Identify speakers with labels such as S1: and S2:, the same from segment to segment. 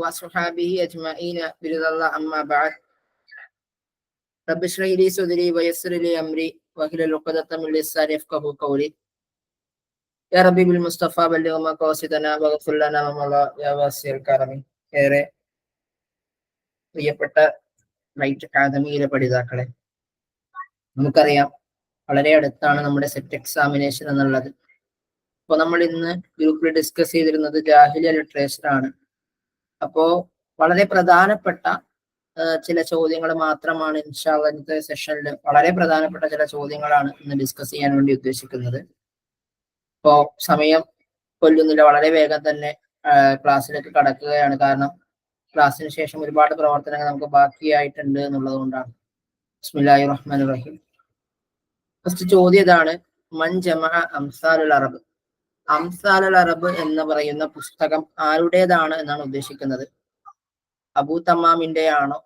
S1: وصحابه أجمعين برضا الله أما بعد رب اشرح لي صدري ويسر لي أمري واحلل عقدة من لساني يفقهوا قولي يا ربي بالمصطفى بلغ مقاصدنا واغفر لنا ما مضى يا واسع الكرم. ഏറെ പ്രിയപ്പെട്ട റൈറ്റ് അക്കാദമിയിലെ പഠിതാക്കളെ, നമുക്കറിയാം വളരെ അടുത്താണ് നമ്മുടെ സെറ്റ് എക്സാമിനേഷൻ എന്നുള്ളത്. അപ്പോൾ നമ്മൾ ഇന്ന് ഗ്രൂപ്പിൽ ഡിസ്കസ് ചെയ്തിരുന്നത് ജാഹിലിയ ലിറ്ററേച്ചർ ആണ്. അപ്പോ വളരെ പ്രധാനപ്പെട്ട ചില ചോദ്യങ്ങൾ മാത്രമാണ് ഇൻഷാ അല്ലാഹ് ഇന്നത്തെ സെഷനിൽ വളരെ പ്രധാനപ്പെട്ട ചില ചോദ്യങ്ങളാണ് ഇന്ന് ഡിസ്കസ് ചെയ്യാൻ വേണ്ടി ഉദ്ദേശിക്കുന്നത്. ഇപ്പോ സമയം കൊല്ലുന്നില്ല, വളരെ വേഗം തന്നെ ക്ലാസ്സിലേക്ക് കടക്കുകയാണ്. കാരണം ക്ലാസ്സിന് ശേഷം ഒരുപാട് പ്രവർത്തനങ്ങൾ നമുക്ക് ബാക്കിയായിട്ടുണ്ട് എന്നുള്ളത് കൊണ്ടാണ്. ബിസ്മില്ലാഹിർ റഹ്മാനിർ റഹീം. ഫസ്റ്റ് ചോദ്യം ഇതാണ്: മൻ ജമഅ അംസാലുൽ അറബ്. അംസാലുൽ അറബ് എന്ന് പറയുന്ന പുസ്തകം ആരുടേതാണ് എന്നാണ് ഉദ്ദേശിക്കുന്നത്. അബൂ തമ്മാമിന്റെ ആണോ,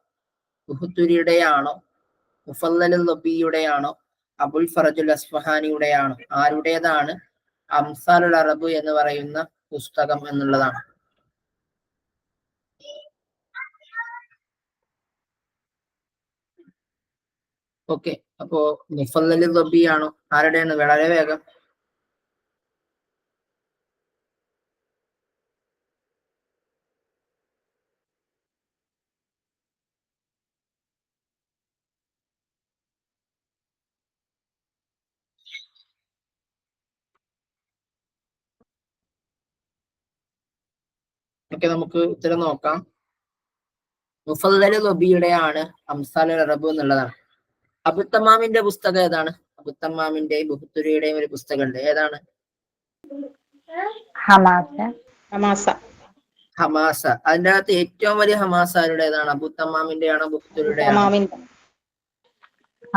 S1: ബുഹ്തുരിയുടെ ആണോ, മുഫല്ലലുൽ ലബിയുടെ ആണോ, അബുൽ ഫറജുൽ അസ്ഫഹാനിയുടെ ആണോ? ആരുടേതാണ് അംസാലുൽ അറബ് എന്ന് പറയുന്ന പുസ്തകം എന്നുള്ളതാണ്. ഓക്കെ, അപ്പോ മുഫല്ലലുൽ ലബി ആണോ? ആരുടെയാണ്? വളരെ വേഗം. ഓക്കെ, നമുക്ക് ഉത്തരം നോക്കാം. മുഫല്ലലുൽ ലബിയുടെ ആണ് അംസാലുൽ അറബ് എന്നുള്ളതാണ്. അബൂ തമ്മാമിന്റെ പുസ്തകം ഏതാണ്? അബൂ തമ്മാമിന്റെയും ബുഹ്തുരിയുടെയും ഒരു പുസ്തകമുണ്ട്. ഏതാണ്? ഹമാസ. അതിന്റെ അകത്ത് ഏറ്റവും വലിയ ഹമാസ ആരുടേതാണ്? അബൂ തമ്മാമിന്റെ ആണോ, ബുഹ്തുരിയുടെ ആണോ?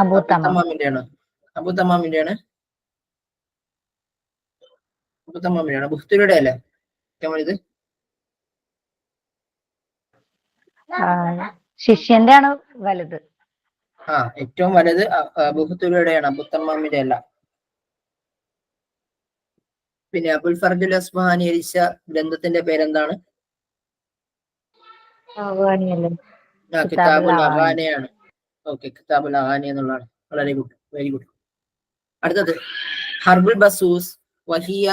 S1: അബൂ തമ്മാമിന്റെ ആണ്. അബൂ തമ്മാമിന്റെ ആണ്. ബുഹ്തുരിയുടെ അല്ലേ ഏറ്റവും വലുത്?
S2: ശിഷ്യന്റെ ആണ് വലുത്.
S1: ഏറ്റവും വലുത് ബുഹ്തുരിയുടെയാണ്, അബൂ തമ്മാമിന്റെ അല്ല. പിന്നെ അബുൽ ഫർജുൽ അസ്ഫഹാനി രചിച്ച ഗ്രന്ഥത്തിന്റെ പേരെന്താണ്? കിതാബുൽ അഗാനിയാണ്. ഓക്കെ, കിതാബുൽ അഗാനി എന്നുള്ളതാണ്. വളരെ ഗുഡ്, വെരി ഗുഡ്. അടുത്തത് ഹർബുൽ ബസൂസ് വഹിയ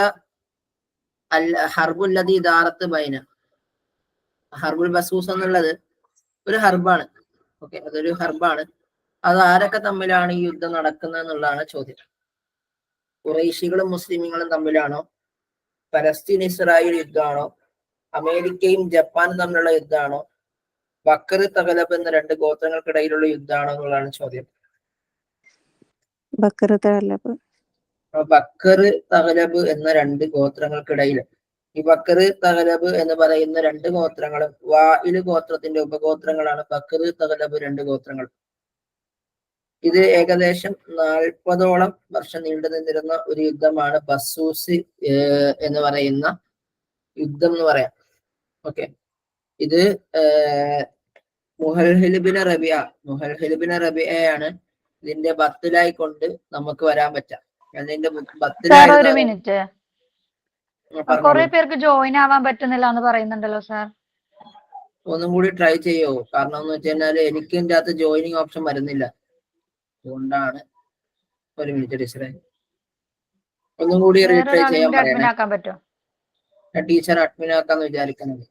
S1: അൽ ഹർബുൽ ലദീ ദാറത്ത് ബൈന. ഹർബുൽ ബസൂസ് എന്നുള്ളത് ഒരു ഹർബാണ്. ഓക്കെ, അതൊരു ഹർബാണ്. അത് ആരൊക്കെ തമ്മിലാണ് ഈ യുദ്ധം നടക്കുന്നത് എന്നുള്ളതാണ് ചോദ്യം. ഖുറൈശികളും മുസ്ലിമീങ്ങളും തമ്മിലാണോ? പലസ്തീൻ ഇസ്രായേൽ യുദ്ധമാണോ? അമേരിക്കയും ജപ്പാനും തമ്മിലുള്ള യുദ്ധമാണോ? ബക്കർ തഗലബ് എന്ന രണ്ട് ഗോത്രങ്ങൾക്കിടയിലുള്ള യുദ്ധമാണോ എന്നുള്ളതാണ് ചോദ്യം.
S3: ബക്കർ
S1: തഗലബ് എന്ന രണ്ട് ഗോത്രങ്ങൾക്കിടയിൽ, ഈ ബക്കർ തഗലബ് എന്ന് പറയുന്ന രണ്ട് ഗോത്രങ്ങളും വാഇൽ ഗോത്രത്തിന്റെ ഉപഗോത്രങ്ങളാണ്. ബക്കർ തഗലബ് രണ്ട് ഗോത്രങ്ങൾ. ഇത് ഏകദേശം 40ഓളം വർഷം നീണ്ടു നിന്നിരുന്ന ഒരു യുദ്ധമാണ് ബസൂസ് എന്ന് പറയുന്ന യുദ്ധം എന്ന് പറയാം. ഓക്കെ, ഇത് മുഹൽഹിൽ ബിൻ റബിയയാണ് ഇതിന്റെ ബത്തിലായി കൊണ്ട് നമുക്ക് വരാൻ പറ്റാം. അതിന്റെ ബത്തിലായി
S2: ഒരു മിനിറ്റ്, കുറെ പേർക്ക് ജോയിൻ ആവാൻ പറ്റുന്നില്ല എന്ന് പറയുന്നുണ്ടല്ലോ സാർ.
S1: ഒന്നും കൂടി ട്രൈ ചെയ്യോ? കാരണം എന്ന് വെച്ച് കഴിഞ്ഞാല് എനിക്ക് ഇതിന്റെ അകത്ത് ജോയിനിങ് ഓപ്ഷൻ വരുന്നില്ല. അതുകൊണ്ടാണ്. ഒരു മിനിറ്റ് ടീച്ചറെ, ഒന്നും കൂടി റീട്രൈ ചെയ്യാൻ പറയണേ. ടീച്ചർ അഡ്മിൻ ആക്കാന്ന് വിചാരിക്കുന്നത്.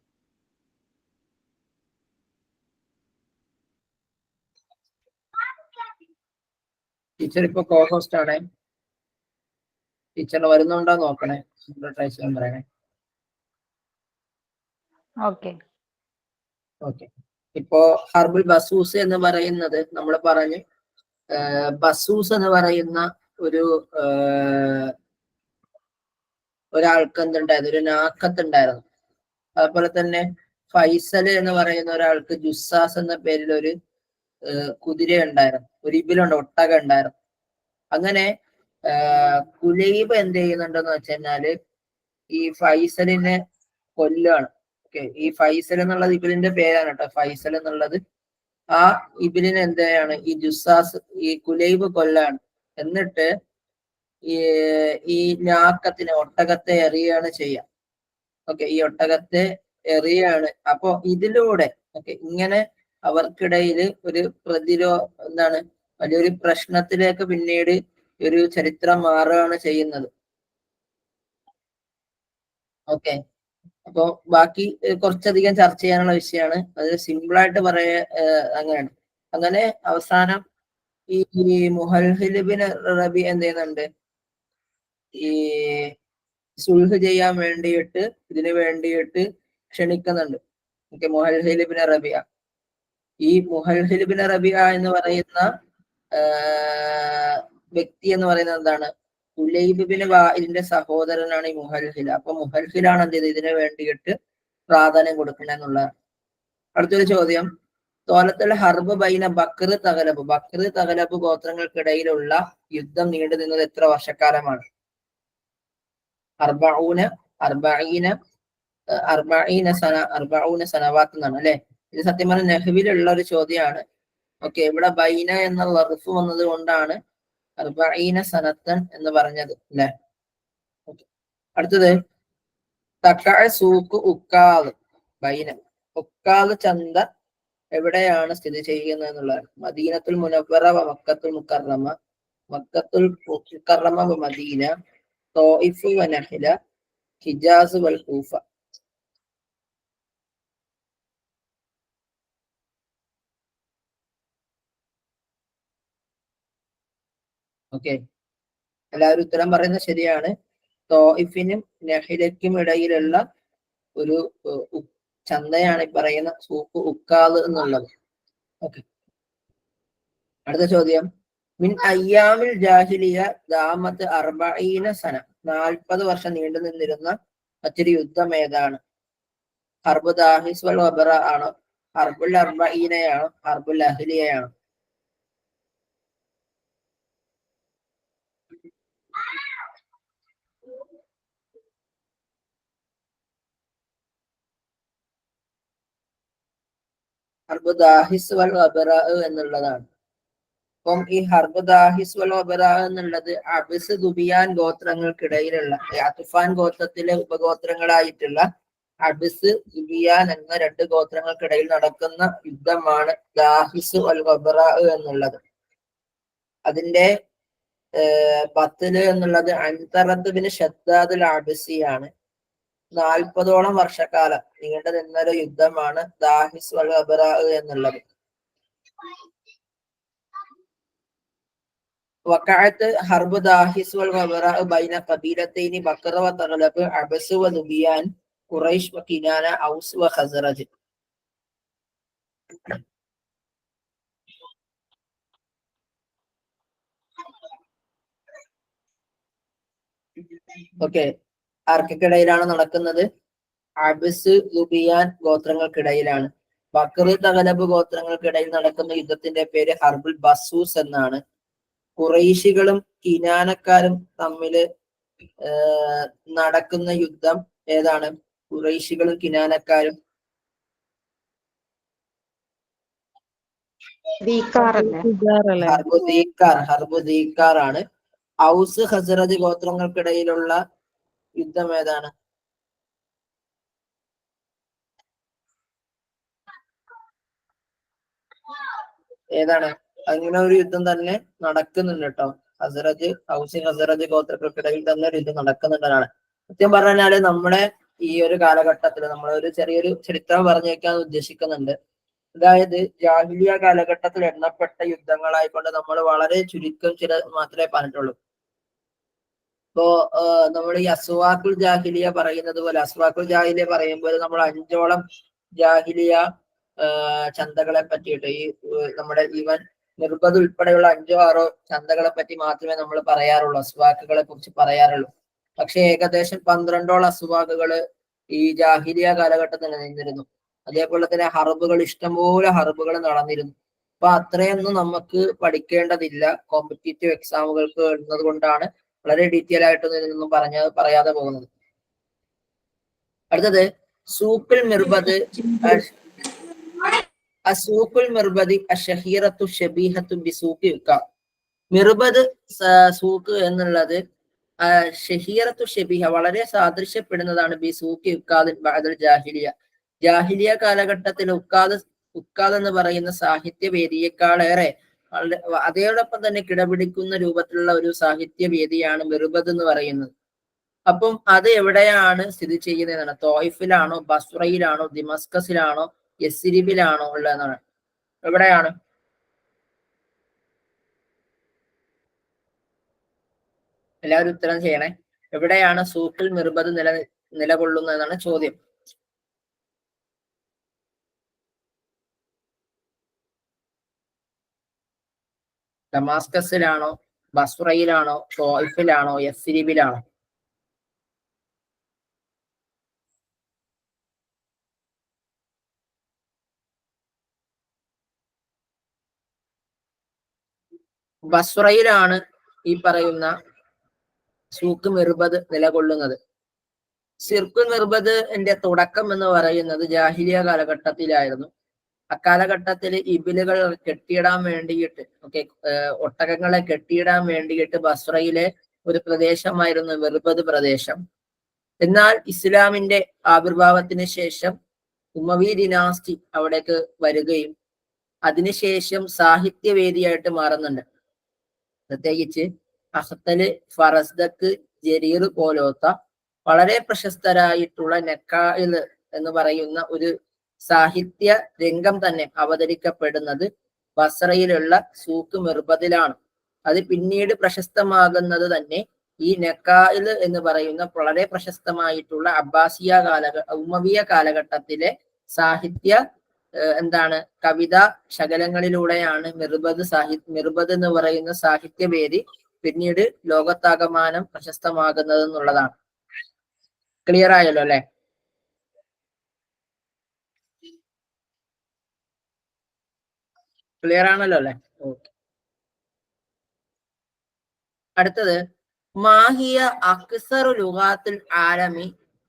S1: ടീച്ചർ ഇപ്പൊ കോ ഹോസ്റ്റ് ആണ്. ടീച്ചർ വരുന്നുണ്ടോ നോക്കണേ, ട്രൈ ചെയ്യാൻ പറയണേ. ഓക്കെ, ഇപ്പോ ഹർബുൽ ബസൂസ് എന്ന് പറയുന്നത് നമ്മൾ പറഞ്ഞു. ബസൂസ് എന്ന് പറയുന്ന ഒരാൾക്ക് എന്തുണ്ടായിരുന്നു? ഒരു നാക്കത്തുണ്ടായിരുന്നു. അതുപോലെ തന്നെ ഫൈസൽ എന്ന് പറയുന്ന ഒരാൾക്ക് ജുസ്സാസ് എന്ന പേരിൽ ഒരു കുതിര ഉണ്ടായിരുന്നു, ഒരു ഇബിലുണ്ട്, ഒട്ടക ഉണ്ടായിരുന്നു. അങ്ങനെ കുലൈബ് എന്ത് ചെയ്യുന്നുണ്ടെന്ന് വെച്ച് കഴിഞ്ഞാല് ഈ ഫൈസലിനെ കൊല്ലുകയാണ്. ഓക്കെ, ഈ ഫൈസൽ എന്നുള്ളത് ഇബിലിന്റെ പേരാണ് കേട്ടോ. ഫൈസൽ എന്നുള്ളത് ആ ഇബിലിന് എന്താണ് ഈ ജുസ്സാസ് ഈ കുലൈബ് കൊല്ലാണ്. എന്നിട്ട് ഈ നാക്കത്തിനെ, ഒട്ടകത്തെ എറിയാണ് ചെയ്യുക. ഓക്കെ, ഈ ഒട്ടകത്തെ എറിയാണ്. അപ്പൊ ഇതിലൂടെ ഇങ്ങനെ അവർക്കിടയിൽ ഒരു എന്താണ് വലിയൊരു പ്രശ്നത്തിലേക്ക് പിന്നീട് ഒരു ചരിത്രം മാറുകയാണ് ചെയ്യുന്നത്. ഓക്കെ, അപ്പൊ ബാക്കി കുറച്ചധികം ചർച്ച ചെയ്യാനുള്ള വിഷയമാണ്. അത് സിമ്പിളായിട്ട് അങ്ങനെയാണ്. അങ്ങനെ അവസാനം ഈ മുഹൽഹിൽ ബിൻ റബി എന്ത് ചെയ്യുന്നുണ്ട്, ഈ സുൽഹ് ചെയ്യാൻ വേണ്ടിയിട്ട് ഇതിനു വേണ്ടിയിട്ട് ക്ഷണിക്കുന്നുണ്ട്. മുഹൽഹിൽ ബിൻ റബിയ. ഈ മുഹൽഹിൽ ബിൻ റബിയ എന്ന് പറയുന്ന വ്യക്തി എന്ന് പറയുന്നത് എന്താണ്, ഉലൈബ് ബിൻ വാഇലിന്റെ സഹോദരനാണ് ഈ മുഹൽഹിൽ. അപ്പൊ മുഹൽഹിലാണ് എന്ത് ചെയ്ത് ഇതിനു വേണ്ടിയിട്ട് പ്രാധാന്യം കൊടുക്കുന്നത് എന്നുള്ളതാണ്. അടുത്തൊരു ചോദ്യം, തോലത്തുൽ ഹർബ് ബൈന ബക്ർ തഗലബ്, ബക്ർ തഗലബ് ഗോത്രങ്ങൾക്കിടയിലുള്ള യുദ്ധം നീണ്ടു നിന്നത് എത്ര വർഷക്കാലമാണ്? അർബഊന സനവാത്ത് എന്നാണ് അല്ലെ. ഇത് സത്യം പറഞ്ഞ നെഹ്വിലുള്ള ഒരു ചോദ്യമാണ്. ഓക്കെ, ഇവിടെ ബൈന എന്ന ലർഫ് വന്നത് കൊണ്ടാണ് അർബഈന സനത്തൻ എന്ന് പറഞ്ഞത് അല്ലെ. അടുത്തത്, തഖഅ സൂഖ് ഉക്കാദ് ബൈന, ഉക്കാദ് ചന്ത എവിടെയാണ് സ്ഥിതി ചെയ്യുന്നത് എന്നുള്ളതാണ്. മദീനത്തുൽ മുനവ്വറ വ മക്കത്തുൽ മുക്കറമ, മക്കത്തുൽ മുക്കറമ വ മദീന, ത്വായിഫ് വ നഹ്ല, ഹിജാസ് വൽ കൂഫ. ഓക്കെ, എല്ലാവരും ഉത്തരം പറയുന്നത് ശരിയാണ്. ത്വായിഫിനും നഹ്ലയ്ക്കും ഇടയിലുള്ള ഒരു ചന്തയാണ് ഈ പറയുന്ന സൂഖ് ഉക്കാദ് എന്നുള്ളത്. ഓക്കെ, അടുത്ത ചോദ്യം, മിൻ അയ്യാമിൽ ജാഹിലിയ ദാമത്ത് അർബഈന സന, 40 വർഷം നീണ്ടു നിന്നിരുന്ന മറ്റൊരു യുദ്ധം ഏതാണ്? ഹർബ് ദാഹിസ് വൽ വബറ ആണോ, ഹർബുൽ അർബഈനയാണോ, ഹർബുൽ അഹ്ലിയയാണോ? ഹർബ് ദാഹിസ് വൽ വബറ എന്നുള്ളതാണ്. അപ്പം ഈ ഹർബ് ദാഹിസ് വൽ വബറ എന്നുള്ളത് അബ്സ് ദുബിയാൻ ഗോത്രങ്ങൾക്കിടയിലുള്ള, അത്ഫാൻ ഗോത്രത്തിലെ ഉപഗോത്രങ്ങളായിട്ടുള്ള അബ്സ് ദുബിയാൻ എന്ന 2 ഗോത്രങ്ങൾക്കിടയിൽ നടക്കുന്ന യുദ്ധമാണ് ദാഹിസ് വൽ വബറ എന്നുള്ളത്. അതിന്റെ ബത്ല് എന്നുള്ളത് അൻതറത്ത് ബിൻ ഷദ്ദാദുൽ അബ്സിയാണ്. 40ഓളം വർഷക്കാലം നീണ്ടു നിന്നൊരു യുദ്ധമാണ് ദാഹിസ് വൽ വബറ എന്നുള്ളത്. വഖഅത്ത് ഹർബ് ദാഹിസ് വൽ വബറ ബൈന ഖബീലത്തൈനി ബക്ര വ തഗ്ലബ് അബ്സ് വ ദുബിയാൻ ഖുറൈശ് വ കിനാന ഔസ് വ ഖസ്റജ്. ഓക്കെ, ആർക്കിടയിലാണ് നടക്കുന്നത്? അബ്സ് ദുബിയാൻ ഗോത്രങ്ങൾക്കിടയിലാണ്. ബക്ർ തഗ്ലബ് ഗോത്രങ്ങൾക്കിടയിൽ നടക്കുന്ന യുദ്ധത്തിന്റെ പേര് ഹർബുൽ ബസൂസ് എന്നാണ്. ഖുറൈശികളും കിനാനക്കാരും തമ്മില് നടക്കുന്ന യുദ്ധം ഏതാണ്? ഖുറൈശികളും കിനാനക്കാരും. ഹർബ് ദീക്കാർ ആണ്. ഔസ് ഖസ്റജ് ഗോത്രങ്ങൾക്കിടയിലുള്ള യുദ്ധം ഏതാണ്? ഏതാണ്? അങ്ങനെ ഒരു യുദ്ധം തന്നെ നടക്കുന്നുണ്ട് കേട്ടോ. ഔസ് ഖസ്റജ് ഗോത്രങ്ങൾക്കിടയിൽ തന്നെ ഒരു യുദ്ധം നടക്കുന്നുണ്ടെന്നാണ്. സത്യം പറഞ്ഞാല് നമ്മുടെ ഈ ഒരു കാലഘട്ടത്തിൽ നമ്മൾ ഒരു ചെറിയൊരു ചരിത്രം പറഞ്ഞു വെക്കാൻ ഉദ്ദേശിക്കുന്നുണ്ട്. അതായത് ജാഹിലിയ കാലഘട്ടത്തിൽ എണ്ണപ്പെട്ട യുദ്ധങ്ങളായിക്കൊണ്ട് നമ്മൾ വളരെ ചുരുക്കം ചില മാത്രമേ പറഞ്ഞിട്ടുള്ളൂ. ഇപ്പോ നമ്മൾ ഈ അസ്വാഖുൽ ജാഹിലിയ പറയുന്നത് പോലെ, അസ്വാഖുൽ ജാഹിലിയ പറയുമ്പോൾ നമ്മൾ 5ഓളം ജാഹിലിയ ചന്തകളെ പറ്റിയിട്ട്, ഈ നമ്മുടെ ഈവൻ നിർബദ് ഉൾപ്പെടെയുള്ള 5ഓ 6ഓ ചന്തകളെ പറ്റി മാത്രമേ നമ്മൾ പറയാറുള്ളൂ, അസ്വാഖുകളെ കുറിച്ച് പറയാറുള്ളൂ. പക്ഷെ ഏകദേശം 12ഓളം അസ്വാഖുകള് ഈ ജാഹിലിയ കാലഘട്ടത്തിൽ നിന്നിരുന്നു. അതേപോലെ തന്നെ ഹർബുകൾ, ഇഷ്ടംപോലെ ഹർബുകൾ നടന്നിരുന്നു. അപ്പൊ അത്രയൊന്നും നമുക്ക് പഠിക്കേണ്ടതില്ല കോമ്പറ്റീറ്റീവ് എക്സാമുകൾക്ക് എന്നത് കൊണ്ടാണ് വളരെ ഡീറ്റെയിൽ ആയിട്ടൊന്നും ഇതിനൊന്നും പറയാതെ പോകുന്നത്. അടുത്തത്, സൂഖുൽ മിർബദ് അസൂഖുൽ മിർബദി അഷഹീറത്തു ഷബീഹത്തു ബിസൂഖി ഉക്കാദ്. മിർബദ് സൂഖ് എന്നുള്ളത് ഷഹീറത്തു ഷബീഹ, വളരെ സാദൃശ്യപ്പെടുന്നതാണ് ബിസൂഖി ഉക്കാദിൻ ബഅദൽ ജാഹിലിയ, ജാഹിലിയ കാലഘട്ടത്തിൽ ഉക്കാദ് എന്ന് പറയുന്ന സാഹിത്യവേദിയേക്കാളേറെ അതോടൊപ്പം തന്നെ കിടപിടിക്കുന്ന രൂപത്തിലുള്ള ഒരു സാഹിത്യവേദിയാണ് മിർബദ് എന്ന് പറയുന്നത്. അപ്പം അത് എവിടെയാണ് സ്ഥിതി ചെയ്യുന്നതെന്നാണ്? തോയിഫിലാണോ, ബസ്രയിലാണോ, ദിമസ്കസിലാണോ, യസ്രിബിലാണോ ഉള്ളതെന്നാണ്? എവിടെയാണ്? എല്ലാവരും ഉത്തരം ചെയ്യണേ. എവിടെയാണ് സൂഖിൽ മിർബദ് നിലകൊള്ളുന്നതെന്നാണ് ചോദ്യം. ഡമാസ്കസിലാണോ, ബസ്രയിലാണോ, തോയിഫിലാണോ, യസ്രിബിലാണോ? ബസ്രയിലാണ് ഈ പറയുന്ന സൂക്ക് മിർബദ് നിലകൊള്ളുന്നത്. സിർക്കു മിർബദിന്റെ തുടക്കം എന്ന് പറയുന്നത് ജാഹിലിയ കാലഘട്ടത്തിലായിരുന്നു. അക്കാലഘട്ടത്തിൽ ഇബിലുകൾ കെട്ടിയിടാൻ വേണ്ടിയിട്ട് ഒട്ടകങ്ങളെ കെട്ടിയിടാൻ വേണ്ടിയിട്ട് ബസ്രയിലെ ഒരു പ്രദേശമായിരുന്നു മിർബദ് പ്രദേശം. എന്നാൽ ഇസ്ലാമിന്റെ ആവിർഭാവത്തിന് ശേഷം ഉമവി ദിനാസ്റ്റി അവിടേക്ക് വരികയും അതിനുശേഷം സാഹിത്യവേദിയായിട്ട് മാറുന്നുണ്ട്. പ്രത്യേകിച്ച് അഖ്തല്, ഫറസ്ദക്ക്, ജരീർ പോലത്തെ വളരെ പ്രശസ്തരായിട്ടുള്ള നക്കായിൽ എന്ന് പറയുന്ന ഒരു സാഹിത്യ രംഗം തന്നെ അവതരിക്കപ്പെടുന്നത് ബസ്രയിലുള്ള സൂക്ക് മിർബദിലാണ്. അത് പിന്നീട് പ്രശസ്തമാകുന്നത് തന്നെ ഈ നക്കായിൽ എന്ന് പറയുന്ന വളരെ പ്രശസ്തമായിട്ടുള്ള ഉമവിയ കാലഘട്ടത്തിലെ സാഹിത്യ കവിത ശകലങ്ങളിലൂടെയാണ് മിർബദ് എന്ന് പറയുന്ന സാഹിത്യവേദി പിന്നീട് ലോകത്താകമാനം പ്രശസ്തമാകുന്നത് എന്നുള്ളതാണ്. ക്ലിയർ ആയല്ലോ അല്ലെ? ക്ലിയർ ആണല്ലോ അല്ലെ? ഓക്കെ. അടുത്തത് മാഹിയ അക്സറു ലുഗാത്തുൽ ആലമി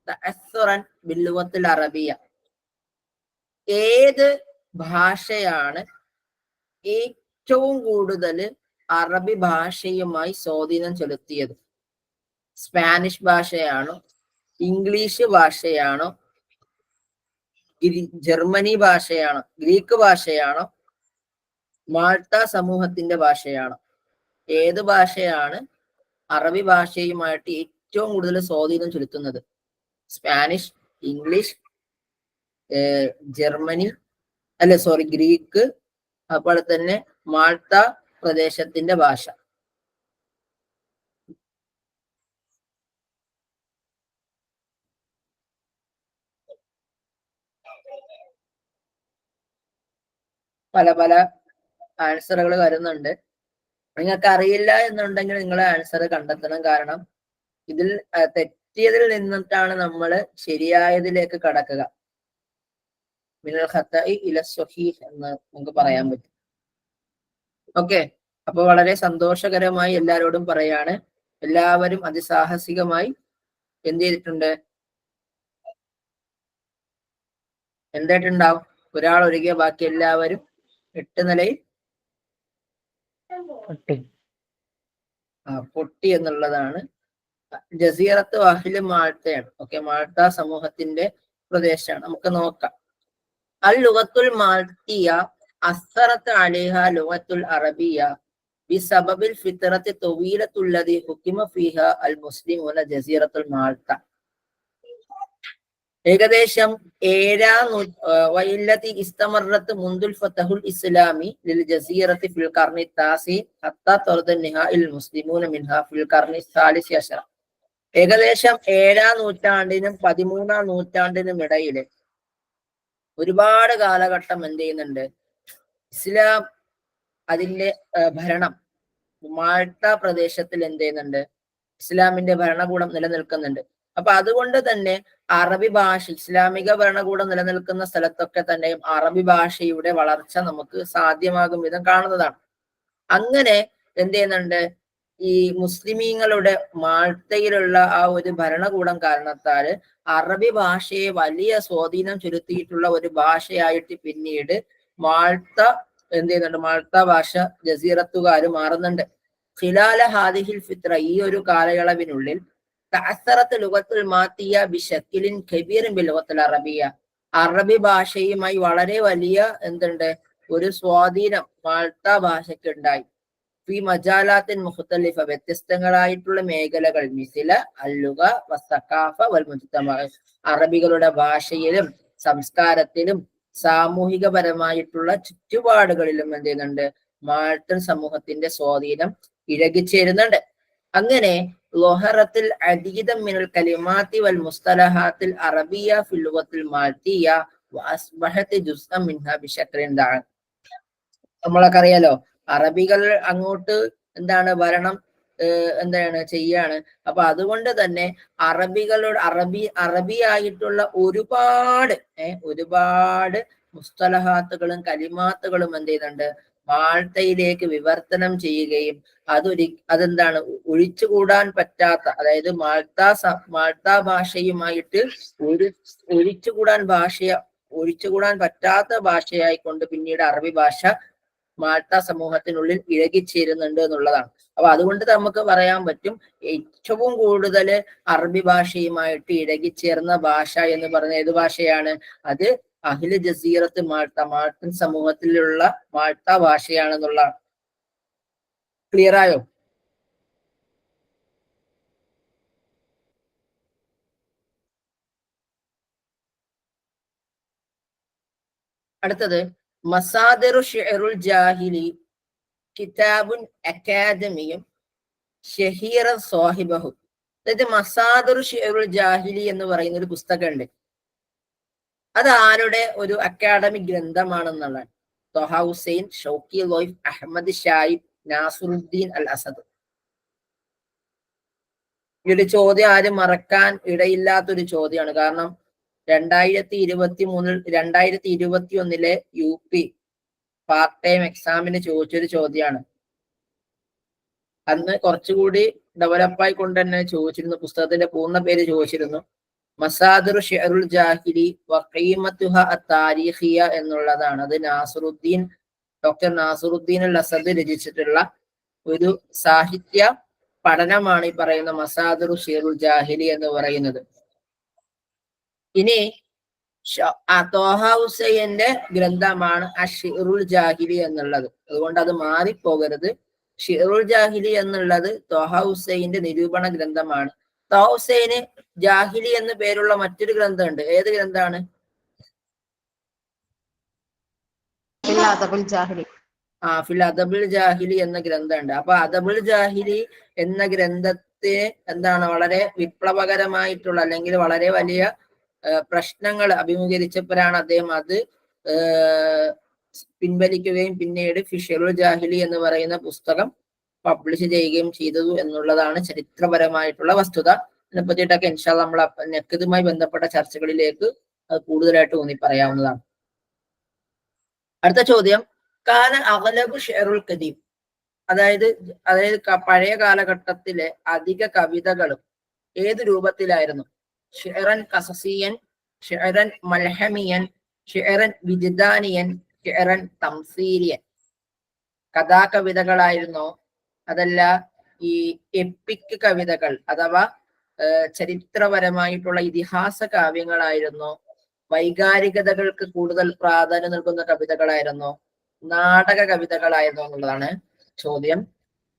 S1: തഅസ്സുറൻ ബില്ലുഗത്തുൽ അറബിയ. ഏത് ഭാഷയാണ് ഏറ്റവും കൂടുതൽ അറബി ഭാഷയുമായി സ്വാധീനം ചെലുത്തിയത്? സ്പാനിഷ് ഭാഷയാണോ, ഇംഗ്ലീഷ് ഭാഷയാണോ, ജർമ്മനി ഭാഷയാണോ, ഗ്രീക്ക് ഭാഷയാണോ, മാൾട്ട സമൂഹത്തിന്റെ ഭാഷയാണോ? ഏത് ഭാഷയാണ് അറബി ഭാഷയുമായിട്ട് ഏറ്റവും കൂടുതൽ സ്വാധീനം ചെലുത്തുന്നത്? സ്പാനിഷ്, ഇംഗ്ലീഷ്, ജർമ്മനി ഗ്രീക്ക്, അതുപോലെ തന്നെ മാൾട്ട പ്രദേശത്തിന്റെ ഭാഷ. പല പല ആൻസറുകൾ വരുന്നുണ്ട്. നിങ്ങൾക്ക് അറിയില്ല എന്നുണ്ടെങ്കിൽ നിങ്ങളെ ആൻസർ കണ്ടെത്തണം. കാരണം ഇതിൽ തെറ്റിയതിൽ നിന്നിട്ടാണ് നമ്മൾ ശരിയായതിലേക്ക് കടക്കുക. മിനൽ ഖത്താഇ ഇല സ്വഹീഹ് എന്ന് നമുക്ക് പറയാൻ പറ്റും. ഓക്കെ, അപ്പൊ വളരെ സന്തോഷകരമായി എല്ലാവരോടും പറയാണ്, എല്ലാവരും അതിസാഹസികമായി എന്ത് ചെയ്തിട്ടുണ്ട്? എന്തായിട്ടുണ്ടാവും? ഒരാൾ ഒഴികെ ബാക്കി എല്ലാവരും 8 നിലയിൽ പൊട്ടി എന്നുള്ളതാണ്. ജസീറത്ത് വാഹില് മാൾട്ടയാണ്. ഓക്കെ, മാൾട്ട സമൂഹത്തിന്റെ പ്രദേശമാണ്. നമുക്ക് നോക്കാം. അൽ ലുഗത്തുൽ മാൾട്ടിയ അസ്സറത്ത് അലൈഹ ലുഗത്തുൽ അറബിയ ബിസബബിൽ ഫിത്രത്തി തവീലത്തുല്ലദി ഹുകിമ ഫീഹ അൽ മുസ്ലിമൂന ജസീറത്തുൽ മാൾട്ട. ഏകദേശം 7ാം വഇല്ലതി ഇസ്തമറത്ത് മുൻദുൽ ഫതഹുൽ ഇസ്ലാമി ലിൽ ജസീറത്തി ഫിൽ ഖർനി താസി ഹത്താ തർദ നിഹാഇൽ മുസ്ലിമൂന മിൻഹാ ഫിൽ ഖർനി സാലിസി അശറ. ഏകദേശം 7ാം നൂറ്റാണ്ടിനും 13ാം നൂറ്റാണ്ടിനും ഇടയില് ഒരുപാട് കാലഘട്ടം എന്ത് ചെയ്യുന്നുണ്ട്? ഇസ്ലാം അതിന്റെ ഭരണം മാൾട്ട പ്രദേശത്തിൽ എന്ത് ചെയ്യുന്നുണ്ട്? ഇസ്ലാമിന്റെ ഭരണകൂടം നിലനിൽക്കുന്നുണ്ട്. അപ്പൊ അതുകൊണ്ട് തന്നെ അറബി ഭാഷ, ഇസ്ലാമിക ഭരണകൂടം നിലനിൽക്കുന്ന സ്ഥലത്തൊക്കെ തന്നെയും അറബി ഭാഷയുടെ വളർച്ച നമുക്ക് സാധ്യമാകും വിധം കാണുന്നതാണ്. അങ്ങനെ എന്ത് ചെയ്യുന്നുണ്ട്? ഈ മുസ്ലിമീങ്ങളുടെ മാൾട്ടയിലുള്ള ആ ഒരു ഭരണകൂടം കാരണത്താൽ അറബി ഭാഷയെ വലിയ സ്വാധീനം ചെലുത്തിയിട്ടുള്ള ഒരു ഭാഷയായിട്ട് പിന്നീട് മാൾട്ട എന്ത് ചെയ്യുന്നുണ്ട്? മാൾട്ട ഭാഷ ജസീറത്തുകാർ മാറുന്നുണ്ട്. ഖിലാല ഹാദിഹിൽ ഫിത്ര, ഈ ഒരു കാലയളവിനുള്ളിൽ തഅസ്സറത്ത് ലുഗത്തുൽ മാത്തിയ ബിശക്കിലിൻ കബീറിൻ ബിൽ ലുഗത്തുൽ അറബിയ, അറബി ഭാഷയുമായി വളരെ വലിയ എന്തുണ്ട് ഒരു സ്വാധീനം മാൾട്ട ഭാഷയ്ക്ക് ഉണ്ടായി. ഫി മജാലാത്തിൻ മുഖ്തലിഫ, വ്യത്യസ്തങ്ങളായിട്ടുള്ള മേഖലകൾ, മിസില അല്ലുക വസ്സഖാഫ വൽ മുജ്തമ, അറബികളുടെ ഭാഷയിലും സംസ്കാരത്തിലും സാമൂഹികപരമായിട്ടുള്ള ചുറ്റുപാടുകളിലും എന്ത് ചെയ്യുന്നുണ്ട്, മാൾട്ടൻ സമൂഹത്തിന്റെ സ്വാധീനം ഇഴകിച്ചേരുന്നുണ്ട്. അങ്ങനെ ലൊഹറത്തിൽ അദീദം മിനൽ കലിമാത്തി വൽ മുസ്തലഹാത്തിൽ അറബിയ ഫിൽ ലുഗത്തിൽ മാൽട്ടിയ വഅസ്ബഹത് ജുസ്അൻ മിൻഹാ ബിശക്ലിൻ ദാ. നമ്മളൊക്കെ അറിയാലോ, അറബികൾ അങ്ങോട്ട് എന്താണ് ഭരണം എന്താണ് ചെയ്യാണ്. അപ്പൊ അതുകൊണ്ട് തന്നെ അറബിയായിട്ടുള്ള ഒരുപാട് മുസ്തലഹാത്തുകളും കലിമാത്തുകളും എന്ത് ചെയ്യുന്നുണ്ട്, മാൾട്ടയിലേക്ക് വിവർത്തനം ചെയ്യുകയും അതെന്താണ് ഒഴിച്ചുകൂടാൻ പറ്റാത്ത, അതായത് മാൾട്ട ഭാഷയുമായിട്ട് ഒഴിച്ചുകൂടാൻ പറ്റാത്ത ഭാഷയായിക്കൊണ്ട് പിന്നീട് അറബി ഭാഷ മാൾട്ട സമൂഹത്തിനുള്ളിൽ ഇഴകിച്ചേരുന്നുണ്ട് എന്നുള്ളതാണ്. അപ്പൊ അതുകൊണ്ട് നമുക്ക് പറയാൻ പറ്റും, ഏറ്റവും കൂടുതൽ അറബി ഭാഷയുമായിട്ട് ഇഴകിച്ചേർന്ന ഭാഷ എന്ന് പറഞ്ഞ ഏത് ഭാഷയാണ്? അത് അഹ്ല ജസീറത്ത് മാൾട്ടൻ സമൂഹത്തിലുള്ള മാൾട്ട ഭാഷയാണെന്നുള്ളതാണ്. ക്ലിയർ ആയോ? അടുത്തത് മസാദിറു ഷിഅറുൽ ജാഹിലി കിതാബുൻ അക്കാദമിയും ഷഹീറ സാഹിബഹു. അതായത് മസാദിറു ഷിഅറുൽ ജാഹിലി എന്ന് പറയുന്ന ഒരു പുസ്തകമുണ്ട്. അത് ആരുടെ ഒരു അക്കാഡമിക് ഗ്രന്ഥമാണെന്നുള്ളതാണ്. ത്വഹ ഹുസൈൻ, ഷൗക്കി ലോയ്ഫ്, അഹമ്മദ് ഷായിബ്, നാസുറുദ്ദീൻ അൽ അസദ്. ഈ ഒരു ചോദ്യം ആരും മറക്കാൻ ഇടയില്ലാത്തൊരു ചോദ്യമാണ്. കാരണം 2021 UP പാർട്ട് ടൈം എക്സാമിന് ചോദിച്ചൊരു ചോദ്യമാണ്. അന്ന് കുറച്ചുകൂടി ഡെവലപ്പായി കൊണ്ട് തന്നെ ചോദിച്ചിരുന്നു. പുസ്തകത്തിന്റെ പൂർണ്ണ പേര് ചോദിച്ചിരുന്നു. മസാദിറു ഷിഅറുൽ ജാഹിലി വഖീമത്തുഹ അത്താരിഖിയ എന്നുള്ളതാണ്. അത് ഡോക്ടർ നാസുറുദ്ദീൻ അൽ അസദ് രചിച്ചിട്ടുള്ള ഒരു സാഹിത്യ പഠനമാണ് ഈ പറയുന്ന മസാദിറു ഷിഅറുൽ ജാഹിലി എന്ന് പറയുന്നത്. ഇനി ത്വഹ ഹുസൈന്റെ ഗ്രന്ഥമാണ് അഷ്ഇറുൽ ജാഹിലി എന്നുള്ളത്. അതുകൊണ്ട് അത് മാറിപ്പോകരുത്. ഷിഅറുൽ ജാഹിലി എന്നുള്ളത് ത്വഹ ഹുസൈന്റെ നിരൂപണ ഗ്രന്ഥമാണ്. ത്വഹ ഹുസൈന് ജാഹിലി എന്ന് പേരുള്ള മറ്റൊരു ഗ്രന്ഥമുണ്ട്. ഏത് ഗ്രന്ഥമാണ്? ഫിൽ അദബുൽ ജാഹിലി എന്ന ഗ്രന്ഥമുണ്ട്. അപ്പൊ അദബുൽ ജാഹിലി എന്ന ഗ്രന്ഥത്തെ എന്താണ് വളരെ വിപ്ലവകരമായിട്ടുള്ള അല്ലെങ്കിൽ വളരെ വലിയ പ്രശ്നങ്ങൾ അഭിമുഖീകരിച്ചപ്പോഴാണ് അദ്ദേഹം അത് പിൻവലിക്കുകയും പിന്നീട് ഷിഅറുൽ ജാഹിലി എന്ന് പറയുന്ന പുസ്തകം പബ്ലിഷ് ചെയ്യുകയും ചെയ്തതു എന്നുള്ളതാണ് ചരിത്രപരമായിട്ടുള്ള വസ്തുത. ഇതിനെ പറ്റിയിട്ടൊക്കെ ഇൻഷാ അല്ലാഹ് നമ്മൾ ഇതുമായി ബന്ധപ്പെട്ട ചർച്ചകളിലേക്ക് അത് കൂടുതലായിട്ട് ഊന്നി പറയാവുന്നതാണ്. അടുത്ത ചോദ്യം, കാന അഗ്ലബു ഷിഅറുൽ ഖദീം, അതായത് പഴയ കാലഘട്ടത്തിലെ അധിക കവിതകളും ഏത് രൂപത്തിലായിരുന്നു? ഷിഅറൻ ഖസസിയൻ, ഷിഅറൻ മൽഹമിയൻ, ഷിഅറൻ വിജ്ദാനിയൻ, ഷിഅറൻ തംസീലിയൻ. കഥാകവിതകളായിരുന്നോ അതല്ല ഈ എപ്പിക് കവിതകൾ അഥവാ ചരിത്രപരമായിട്ടുള്ള ഇതിഹാസ കാവ്യങ്ങളായിരുന്നോ? വൈകാരികതകൾക്ക് കൂടുതൽ പ്രാധാന്യം നൽകുന്ന കവിതകളായിരുന്നോ? നാടക കവിതകളായിരുന്നോ എന്നുള്ളതാണ് ചോദ്യം.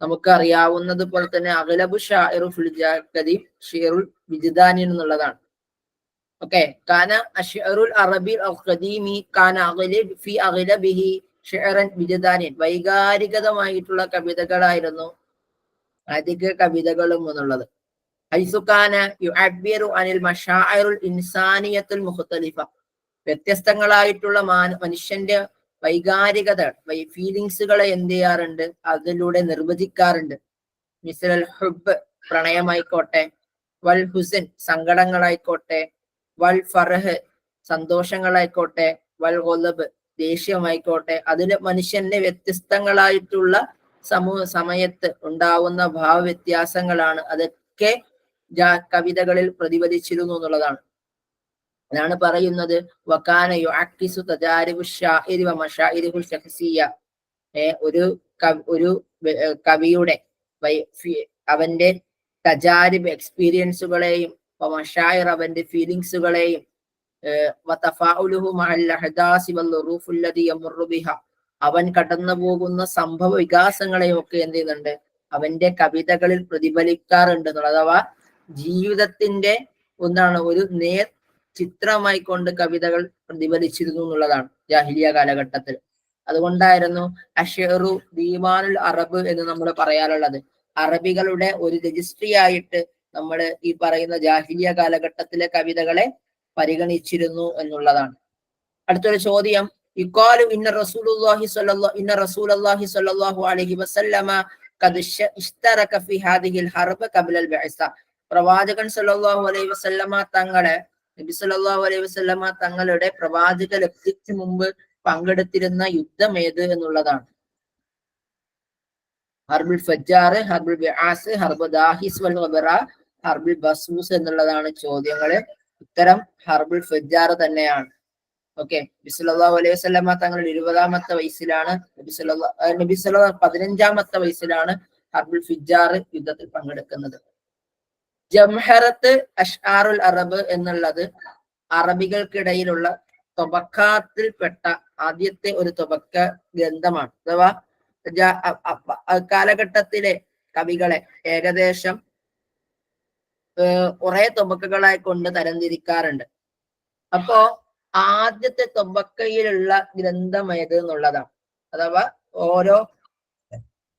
S1: നമുക്ക് അറിയാവുന്നത് പോലെ തന്നെ അഗ്ലബു ഷാഇറു ഫിൽ ഖദീം ഷിഅറുൽ വിജ്ദാനിൻ എന്നുള്ളതാണ്. ഓക്കെ, കാന അഷ്അറുൽ അറബി അൽ ഖദീമി കാന അഗ്ലബ് ഫി അഗ്ലബിഹി ഷിഅറൻ വിജ്ദാനിൻ. വൈകാരികതമായിട്ടുള്ള കവിതകളായിരുന്നു അധിക കവിതകളും എന്നുള്ളത്. ഹൈസു കാന യുഅബ്ബിറു അനിൽ മശാഇറുൽ ഇൻസാനിയത്തുൽ മുഖ്തലിഫ. വ്യത്യസ്തങ്ങളായിട്ടുള്ള മനുഷ്യന്റെ വൈകാരികത ഫീലിങ്സുകളെ എന്ത് ചെയ്യാറുണ്ട്? അതിലൂടെ നിർവചിക്കാറുണ്ട്. മിസ്ലൽ ഹുബ് പ്രണയമായിക്കോട്ടെ, വൽ ഹുസൻ സങ്കടങ്ങളായിക്കോട്ടെ, വൽ ഫർഹ് സന്തോഷങ്ങളായിക്കോട്ടെ, വൽ ഗളബ് ദേഷ്യമായിക്കോട്ടെ, അതില് മനുഷ്യന്റെ വ്യത്യസ്തങ്ങളായിട്ടുള്ള സമയത്ത് ഉണ്ടാവുന്ന ഭാവവ്യത്യാസങ്ങളാണ് അതൊക്കെ കവിതകളിൽ പ്രതിഫലിച്ചിരുന്നു എന്നുള്ളതാണ്. അതാണ് പറയുന്നത് വകാന യുഅക്കിസു തജാരിബു ശാഇരി വമശാഇരിഹു ശഖ്സിയ്യ. ഒരു കവിയുടെ അവന്റെ തജാരിബ് എക്സ്പീരിയൻസുകളെയും മശായിർ അവന്റെ ഫീലിങ്സുകളെയും അവൻ കടന്നു പോകുന്ന സംഭവ വികാസങ്ങളെയും ഒക്കെ എന്ത് ചെയ്യുന്നുണ്ട്, അവന്റെ കവിതകളിൽ പ്രതിഫലിക്കാറുണ്ട് എന്നുള്ളത്. അഥവാ ജീവിതത്തിന്റെ എന്താണ് ഒരു നേർ ചിത്രമായി കൊണ്ട് കവിതകൾ പ്രതിഫലിച്ചിരുന്നു എന്നുള്ളതാണ് ജാഹിലിയ കാലഘട്ടത്തിൽ. അതുകൊണ്ടായിരുന്നു അഷേറു ദീവാനുൽ അറബ് എന്ന് നമ്മൾ പറയാറുള്ളത്. അറബികളുടെ ഒരു രജിസ്ട്രി ആയിട്ട് നമ്മൾ ഈ പറയുന്ന ജാഹിലിയ കാലഘട്ടത്തിലെ കവിതകളെ പരിഗണിച്ചിരുന്നു എന്നുള്ളതാണ്. അടുത്തൊരു ചോദ്യം, യുഖാലു ഇന്ന റസൂലുള്ളാഹി സ്വല്ലല്ലാഹു അലൈഹി വസല്ലമ ഖദ് ഇശ്തറക ഫി ഹാദിഹിൽ ഹർബ് ഖബ്ല അൽ ബഅസ. പ്രവാചകൻ സല്ലല്ലാഹു അലൈഹി വസല്ലമ തങ്ങളെ നബി സല്ലല്ലാഹു അലൈഹി വസല്ലമ തങ്ങളുടെ പ്രവാചക ലബ്ധിക്ക് മുമ്പ് പങ്കെടുത്തിരുന്ന യുദ്ധം ഏത് എന്നുള്ളതാണ്. ഹർബുൽ ഫജ്ജാർ, ഹർബുൽ ബിആസ്, ഹർബ് ദാഹിസ് വൽ ഗബറ, ഹർബുൽ ബസൂസ് എന്നുള്ളതാണ് ചോദ്യങ്ങള്. ഉത്തരം ഹർബുൽ ഫജ്ജാർ തന്നെയാണ്. ഓക്കെ, നബി സല്ലല്ലാഹു അലൈഹി വസല്ലമ തങ്ങളുടെ 20-ാമത്തെ വയസ്സിലാണ് നബി സല്ലല്ലാഹു 15-ാമത്തെ വയസ്സിലാണ് ഹർബുൽ ഫിജ്ജാർ യുദ്ധത്തിൽ പങ്കെടുക്കുന്നത്. ജംഹറത്ത് അഷ്ആറുൽ അറബ് എന്നുള്ളത് അറബികൾക്കിടയിലുള്ള തൊബക്കാത്തിൽപ്പെട്ട ആദ്യത്തെ ഒരു തൊബക്ക ഗ്രന്ഥമാണ്. അഥവാ കാലഘട്ടത്തിലെ കവികളെ ഏകദേശം കുറെ തൊബക്കകളായി കൊണ്ട് തരംതിരിക്കാറുണ്ട്. അപ്പോ ആദ്യത്തെ തൊബക്കയിലുള്ള ഗ്രന്ഥം ഏത് എന്നുള്ളതാണ്. അഥവാ ഓരോ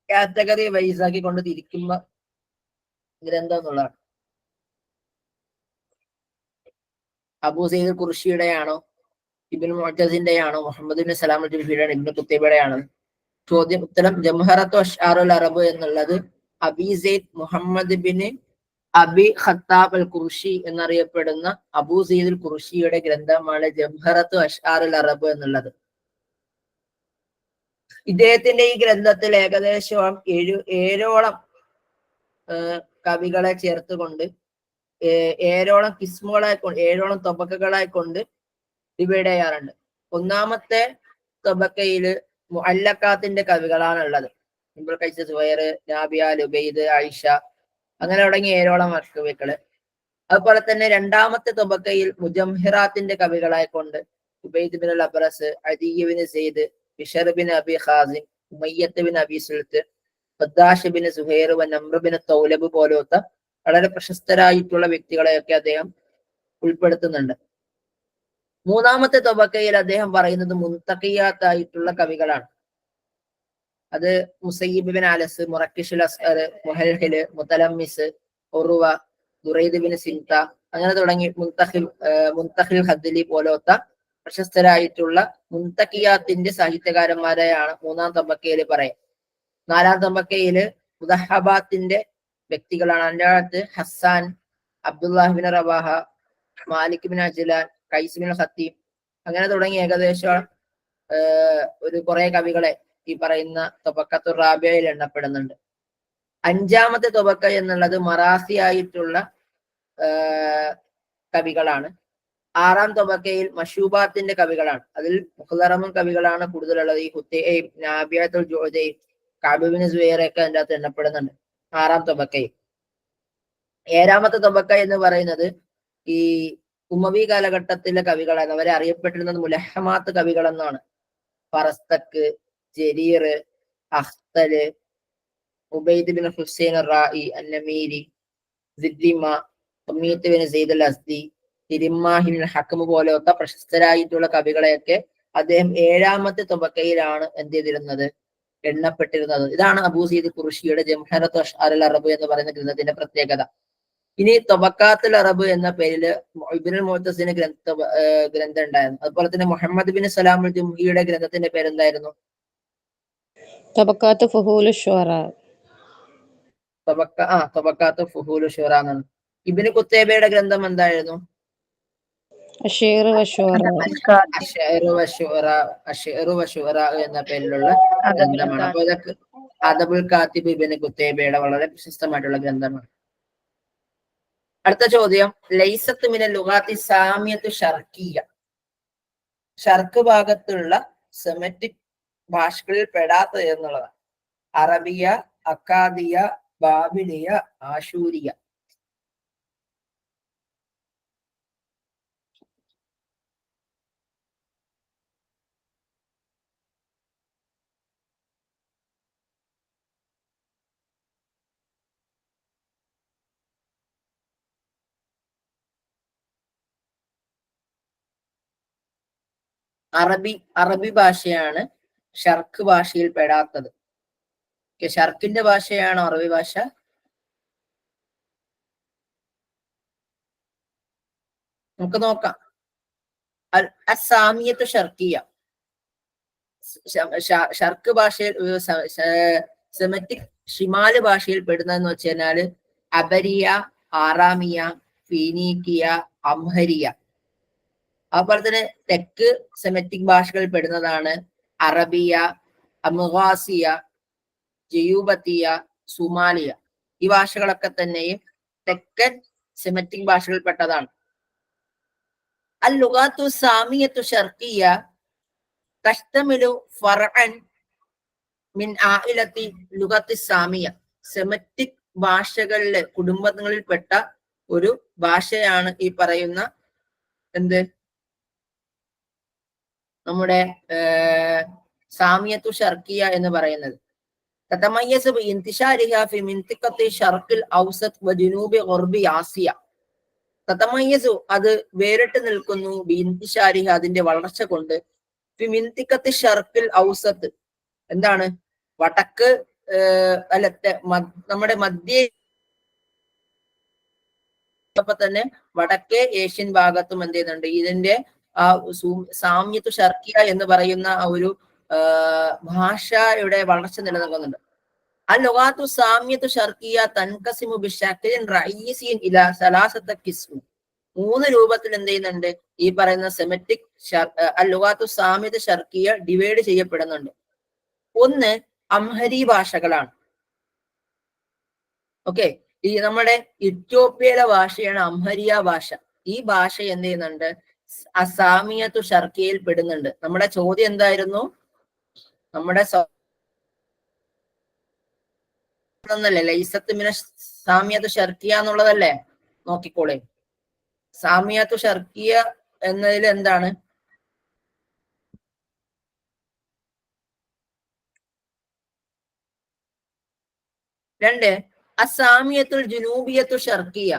S1: കാറ്റഗറി വൈസാക്കി കൊണ്ട് തിരിക്കുമ്പോ ഗ്രന്ഥം എന്നുള്ളതാണ്. അബൂ സയ്യിദ് ഖുർഷിയുടെ ആണോ, ഇബ്നു മുഅ്തസിന്റെ ആണോ, മുഹമ്മദ് ബിൻ സലാം അൽ-ജുൽഫിയുടെ, ഇബ്നു ഖുത്തൈബയുടെ ആണോ? ചോദ്യം ഉത്തരം ജംഹറത്തു അഷ്ആറുൽ അറബ് എന്നുള്ളത് Abi Sayyid Muhammad bin Abi Khattab al Qurashi എന്നറിയപ്പെടുന്ന അബൂ സയ്യിദ് അൽ ഖുർഷിയുടെ ഗ്രന്ഥമാണ് ജംഹറത്തു അഷ്ആറുൽ അറബ് എന്നുള്ളത്. ഇദ്ദേഹത്തിന്റെ ഈ ഗ്രന്ഥത്തിൽ ഏകദേശം 7ഓളം കവികളെ ചേർത്തുകൊണ്ട് 7ഓളം കിസ്മുകളായി കൊണ്ട് 7ഓളം തൊബക്കകളായി കൊണ്ട് ഡിവൈഡ് ചെയ്യാറുണ്ട്. ഒന്നാമത്തെ തൊബക്കയില് മുഅല്ലഖാത്തിന്റെ കവികളാണ് ഉള്ളത്. ഇബ്നുൽ ഖൈസ്, സുഹൈർ, നാബിയ, ലുബൈദ്, ആയിഷ, അങ്ങനെ തുടങ്ങി 7ഓളം കവികള്. അതുപോലെ തന്നെ രണ്ടാമത്തെ തൊബക്കയിൽ മുജംഹിറാത്തിന്റെ കവികളായി കൊണ്ട് Ubaid bin al Abras, Adi bin Zaid, Bishr bin Abi Khazim, Umayyat bin Abi Sult, Khaddash bin Zuhair, Namr bin Tawlab പോലത്തെ വളരെ പ്രശസ്തരായിട്ടുള്ള വ്യക്തികളെയൊക്കെ അദ്ദേഹം ഉൾപ്പെടുത്തുന്നുണ്ട്. മൂന്നാമത്തെ തൊബക്കയിൽ അദ്ദേഹം പറയുന്നത് മുൻതഖിയാത്തായിട്ടുള്ള കവികളാണ്. അത് മുസയ്യിബ് ബിൻ അലസ്, മുറക്കിഷുൽ അസ്അർ, മുഹൽഹിൽ, മുതലമ്മിസ്, ഉർവ, ദുറൈദ് ബിൻ സിൻത, അങ്ങനെ തുടങ്ങി മുൻതഖിൽ ഹദ്ലി പോലത്തെ പ്രശസ്തരായിട്ടുള്ള മുൻതഖിയാത്തിന്റെ സാഹിത്യകാരന്മാരെയാണ് മൂന്നാം തബക്കയിൽ പറയാം. നാലാം തബക്കയില് മുദഹബാത്തിന്റെ വ്യക്തികളാണ്. അതിൻ്റെ അകത്ത് Hassan, Abdullah bin Rawaha, Malik bin Ajlan, Qais bin Khateem, അങ്ങനെ തുടങ്ങി ഏകദേശം ഒരു കുറെ കവികളെ ഈ പറയുന്ന തൊബക്കത്തു റാബിയയിൽ എണ്ണപ്പെടുന്നുണ്ട്. അഞ്ചാമത്തെ തൊബക്ക എന്നുള്ളത് മറാസി ആയിട്ടുള്ള കവികളാണ്. ആറാം തൊബക്കയിൽ മഷൂബാത്തിന്റെ കവികളാണ്. അതിൽ മുഖ്തറമും കവികളാണ് കൂടുതലുള്ളത്. ഈ ഹുത്തൈബ്, നാബിയത്തുൽ ജുഅദൈബ്, കഅബ് ബിൻ സുഹൈറൊക്കെ അതിൻ്റെ അകത്ത് എണ്ണപ്പെടുന്നുണ്ട് ആറാം തൊബക്കയിൽ. ഏഴാമത്തെ തൊബക്ക എന്ന് പറയുന്നത് ഈ ഉമവി കാലഘട്ടത്തിലെ കവികളാണ്. അവരെ അറിയപ്പെട്ടിരുന്നത് മുലഹമാത്ത് കവികൾ എന്നാണ്. ഫറസ്തക്ക്, ജരീർ, അഖ്തല്, ഉബൈദ് ബിൻ ഹുസൈൻ റായി അന്നമീരി, സിദ്ദിമ, തമീത്ത് ബിൻ സെയ്ദ് അൽ അസ്ദി, തിരിമാഹിൻ ഹക്കം പോലത്തെ പ്രശസ്തരായിട്ടുള്ള കവികളെയൊക്കെ അദ്ദേഹം ഏഴാമത്തെ തൊബക്കയിലാണ് എന്ത് ചെയ്തിരുന്നത്, എണ്ണപ്പെട്ടിരുന്നത്. ഇതാണ് അബൂ സയ്യിദ് ഖുർഷിയുടെ ജംഹറത്തു അഷ്ആറുൽ അറബ് എന്ന് പറയുന്ന ഗ്രന്ഥത്തിന്റെ പ്രത്യേകത. ഇനി തൊബക്കാത്തുൽ അറബ് എന്ന പേരിൽ ഇബ്നുൽ മുഅ്തസിന് ഗ്രന്ഥം ഉണ്ടായിരുന്നു. അതുപോലെ തന്നെ മുഹമ്മദ് ബിൻ സലാം അൽ-ജുംഹിയുടെ ഗ്രന്ഥത്തിന്റെ പേരെന്തായിരുന്നു?
S3: طبقات فهول الشعراء.
S1: തൊബക്കാത്തു ഫുഹൂലു ഷുറ എന്നാണ്. ഇബ്നു ഖുത്തൈബയുടെ ഗ്രന്ഥം എന്തായിരുന്നു?
S3: الشعر والشعراء.
S1: അശ്ശിഅ്റു വശുഅറ എന്ന പേരിലുള്ള ഗ്രന്ഥമാണ്. അപ്പൊ ഇതൊക്കെ അദബുൽ കാത്തിബ് ഇബ്നു ഖുത്തൈബയുടെ വളരെ പ്രശസ്തമായിട്ടുള്ള ഗ്രന്ഥമാണ്. അടുത്ത ചോദ്യം, ലൈസത്ത് മിനൽ ലുഗാത്തി സാമിയത്തു ഷർഖിയ്യ. ഷർക്ക് ഭാഗത്തുള്ള സെമറ്റിക് ഭാഷകളിൽ പെടാത്തത് എന്നുള്ളതാണ്. അറബിയ, അക്കാദിയ, ബാബിലിയ, ആശൂരിയ. അറബി ഭാഷയാണ് ഷർക്ക് ഭാഷയിൽ പെടാത്തത്. ഷർക്കിന്റെ ഭാഷയാണോ അറബി ഭാഷ? നമുക്ക് നോക്കാം. അസാമിയത്ത് ഷർക്കിയ, ഷർക്ക് ഭാഷയിൽ സെമറ്റിക് ഷിമാല് ഭാഷയിൽ പെടുന്നതെന്ന് വെച്ച് കഴിഞ്ഞാല് അബരിയ, ആറാമിയ, ഫീനീക്കിയ, അംഹരിയ. അതുപോലെ തന്നെ തെക്ക് സെമറ്റിക് ഭാഷകളിൽ പെടുന്നതാണ് അറബിയ, അമുഹാസിയ, ജയൂബത്തിയ, സുമാലിയ. ഈ ഭാഷകളൊക്കെ തന്നെയും തെക്കൻ സെമറ്റിക് ഭാഷകളിൽ പെട്ടതാണ്. അൽ ലുഗാത്തു സാമിയത്തു ഷർക്കിയ തഷ്തമിലു ഫർഅൻ മിൻ ആയിലത്തി ലുഗത്തി സാമിയ. സെമറ്റിക് ഭാഷകളിലെ കുടുംബങ്ങളിൽപ്പെട്ട ഒരു ഭാഷയാണ് ഈ പറയുന്ന എന്ത് നമ്മുടെ സാമിയത്തു ഷർക്കിയ എന്ന് പറയുന്നത്. തതമയ്യസ് ബിഇൻതിശാരിഹാ ഫി മിൻതിഖത്തി ഷർഖിൽ ഔസത്ത് വജുനൂബി ഗർബി ആസിയ. തതമയ്യസു അത് വേറിട്ട് നിൽക്കുന്നു, ബിഇൻതിശാരിഹ അതിന്റെ വളർച്ച കൊണ്ട്, ഫി മിൻതിഖത്തി ഷർഖിൽ ഔസത്ത് എന്താണ് വടക്ക് അല്ല നമ്മുടെ മധ്യ തന്നെ വടക്കേ ഏഷ്യൻ ഭാഗത്തും എന്ത് ചെയ്യുന്നുണ്ട് ഇതിന്റെ ആ സാമ്യത്തു ഷർക്കിയ എന്ന് പറയുന്ന ആ ഒരു ഭാഷയുടെ വളർച്ച നിലനിൽക്കുന്നുണ്ട്. അൽ ലുഗാത്തു സാമ്യത്തു ഷർക്കിയ തൻകസിമു ബിശക്ലിൻ റഈസിൻ ഇലാ സലാസത ഖിസ്മ. 3 രൂപത്തിൽ എന്ത് ചെയ്യുന്നുണ്ട് ഈ പറയുന്ന സെമറ്റിക് അൽ ലുഗാത്തു സാമ്യത്തു ഷർക്കിയ ഡിവൈഡ് ചെയ്യപ്പെടുന്നുണ്ട്. ഒന്ന് അംഹരി ഭാഷകളാണ്. ഓക്കെ, ഈ നമ്മുടെ ഇത്യോപ്യയിലെ ഭാഷയാണ് അംഹരിയ ഭാഷ. ഈ ഭാഷ എന്ത് ചെയ്യുന്നുണ്ട് അസാമിയത്തു ഷർക്കിയയിൽ പെടുന്നുണ്ട്. നമ്മുടെ ചോദ്യം എന്തായിരുന്നു? നമ്മുടെ ലൈസത്ത് മിന സാമിയത്തു ഷർക്കിയ എന്നുള്ളതല്ലേ? നോക്കിക്കോളെ, സാമിയത്തു ഷർക്കിയ എന്നതിൽ എന്താണ്? രണ്ട് അസാമിയത്തുൽ ജുനൂബിയത്തു ഷർക്കിയ.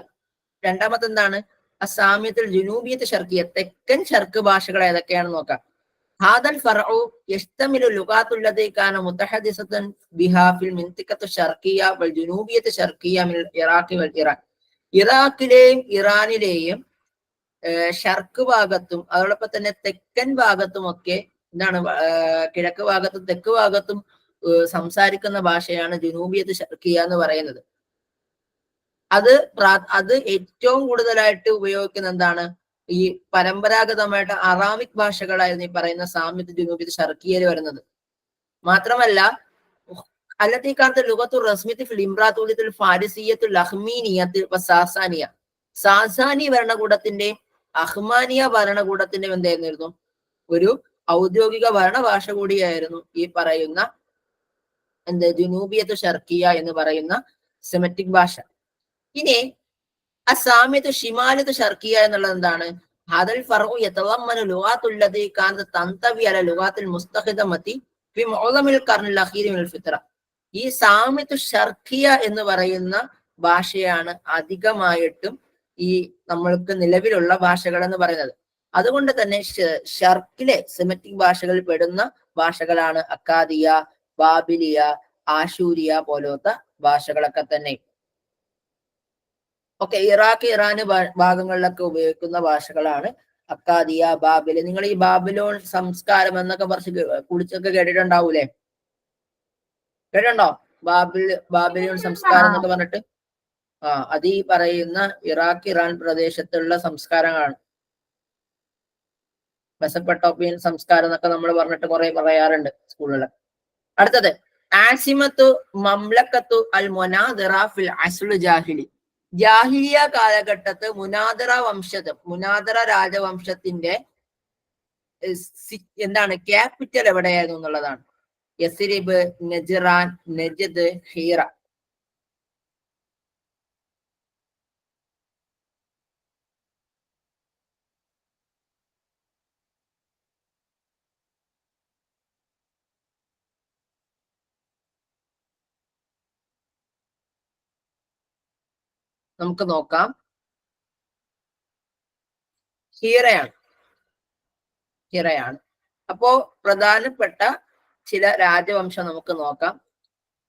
S1: രണ്ടാമത്തെ എന്താണ്? അസാമിയത്തുൽ ജുനൂബിയത്തു ഷർക്കിയ. തെക്കൻ ഷർക്ക് ഭാഷകൾ ഏതൊക്കെയാണെന്ന് നോക്കാം. ഹാദൽ ഫർഉ യസ്തമിലു ലുഗാത്തുല്ലതി കാന മുതഹദ്ദിസതൻ ബിഹാ ഫിൽ മിൻതിഖത്തു ഷർക്കിയ വൽ ജുനൂബിയത്തു ഷർക്കിയ മിൻ ഇറാഖി വൽ ഇറാൻ. ഇറാഖിലെയും ഇറാനിലെയും ഷർക്ക് ഭാഗത്തും അതോടൊപ്പം തന്നെ തെക്കൻ ഭാഗത്തും ഒക്കെ എന്താണ് കിഴക്ക് ഭാഗത്തും തെക്ക് ഭാഗത്തും സംസാരിക്കുന്ന ഭാഷയാണ് ജുനൂബിയത്ത് ഷർക്കിയ എന്ന് പറയുന്നത്. അത് ഏറ്റവും കൂടുതലായിട്ട് ഉപയോഗിക്കുന്ന എന്താണ്? ഈ പരമ്പരാഗതമായിട്ട് അറാമിക് ഭാഷകളായിരുന്നു ഈ പറയുന്ന സാമ്യത്ത് ജുനൂബിയത്ത് ഷർക്കിയയിൽ വരുന്നത്. മാത്രമല്ല അല്ലത്തേക്കാലത്ത് ലുഗത്തു റസ്മിത്ത് ഫിൽ ഇംറാത്തുൽ ഫാരിസിയത്തു ലഹ്മീനിയത്ത് സാസാനിയ. സാസാനി ഭരണകൂടത്തിന്റെയും അഹ്മാനിയ ഭരണകൂടത്തിന്റെയും എന്തായിരുന്നു ഒരു ഔദ്യോഗിക ഭരണഭാഷ കൂടിയായിരുന്നു ഈ പറയുന്ന ജുനൂബിയത്തു ഷർക്കിയ എന്ന് പറയുന്ന സെമറ്റിക് ഭാഷ. ഇനി അസാമ്യത്തു ഷിമാലത്തു ഷർക്കിയ എന്നുള്ളത് എന്താണ്? ഹദൽ ഫർഉ യതവമ്മനു ലുഗാത്തുല്ലതി കാനത് തൻതവി അല ലുഗാത്തിൽ മുസ്തഖിദമതി ഫി മുഅ്ളമിൽ ഖർനിൽ അഖീരി മിനൽ ഫിത്ര. ഈ സാമ്യത്തു ഷർക്കിയ എന്ന് പറയുന്ന ഭാഷയാണ് അധികമായിട്ടും ഈ നമ്മൾക്ക് നിലവിലുള്ള ഭാഷകൾ എന്ന് പറയുന്നത്. അതുകൊണ്ട് തന്നെ ഷർക്കിലെ സെമറ്റിക് ഭാഷകളിൽ പെടുന്ന ഭാഷകളാണ് അക്കാദിയ, ബാബിലിയ, ആശൂരിയ പോലത്തെ ഭാഷകളൊക്കെ തന്നെ. ഓക്കെ, ഇറാഖ് ഇറാന് ഭാഗങ്ങളിലൊക്കെ ഉപയോഗിക്കുന്ന ഭാഷകളാണ് അക്കാദിയ, ബാബില്. നിങ്ങൾ ഈ ബാബിലോൺ സംസ്കാരം എന്നൊക്കെ കുറിച്ചൊക്കെ കേട്ടിട്ടുണ്ടാവൂലേ? കേട്ടിട്ടുണ്ടോ? ബാബിലോൺ സംസ്കാരം എന്നൊക്കെ പറഞ്ഞിട്ട്. അത് ഈ പറയുന്ന ഇറാഖ് ഇറാൻ പ്രദേശത്തുള്ള സംസ്കാരങ്ങളാണ്. മെസപ്പൊട്ടോമിയൻ സംസ്കാരം എന്നൊക്കെ നമ്മൾ പറഞ്ഞിട്ട് കുറെ പറയാറുണ്ട് സ്കൂളുകളിൽ. അടുത്തത് ആസിമത്തു മംലക്കത്തു അൽ മുനാദിറ ഫിൽ അസ്ൽ ജാഹിലി. ജാഹിലിയ കാലഘട്ടത്ത് മുനാദിറ രാജവംശത്തിന്റെ എന്താണ് ക്യാപിറ്റൽ എവിടെയായിരുന്നു എന്നുള്ളതാണ്. യസ്രിബ്, നജ്റാൻ, നജ്ദ്, ഹീറ. നമുക്ക് നോക്കാം. ഹീറയാണ്. അപ്പോ പ്രധാനപ്പെട്ട ചില രാജവംശം നമുക്ക് നോക്കാം.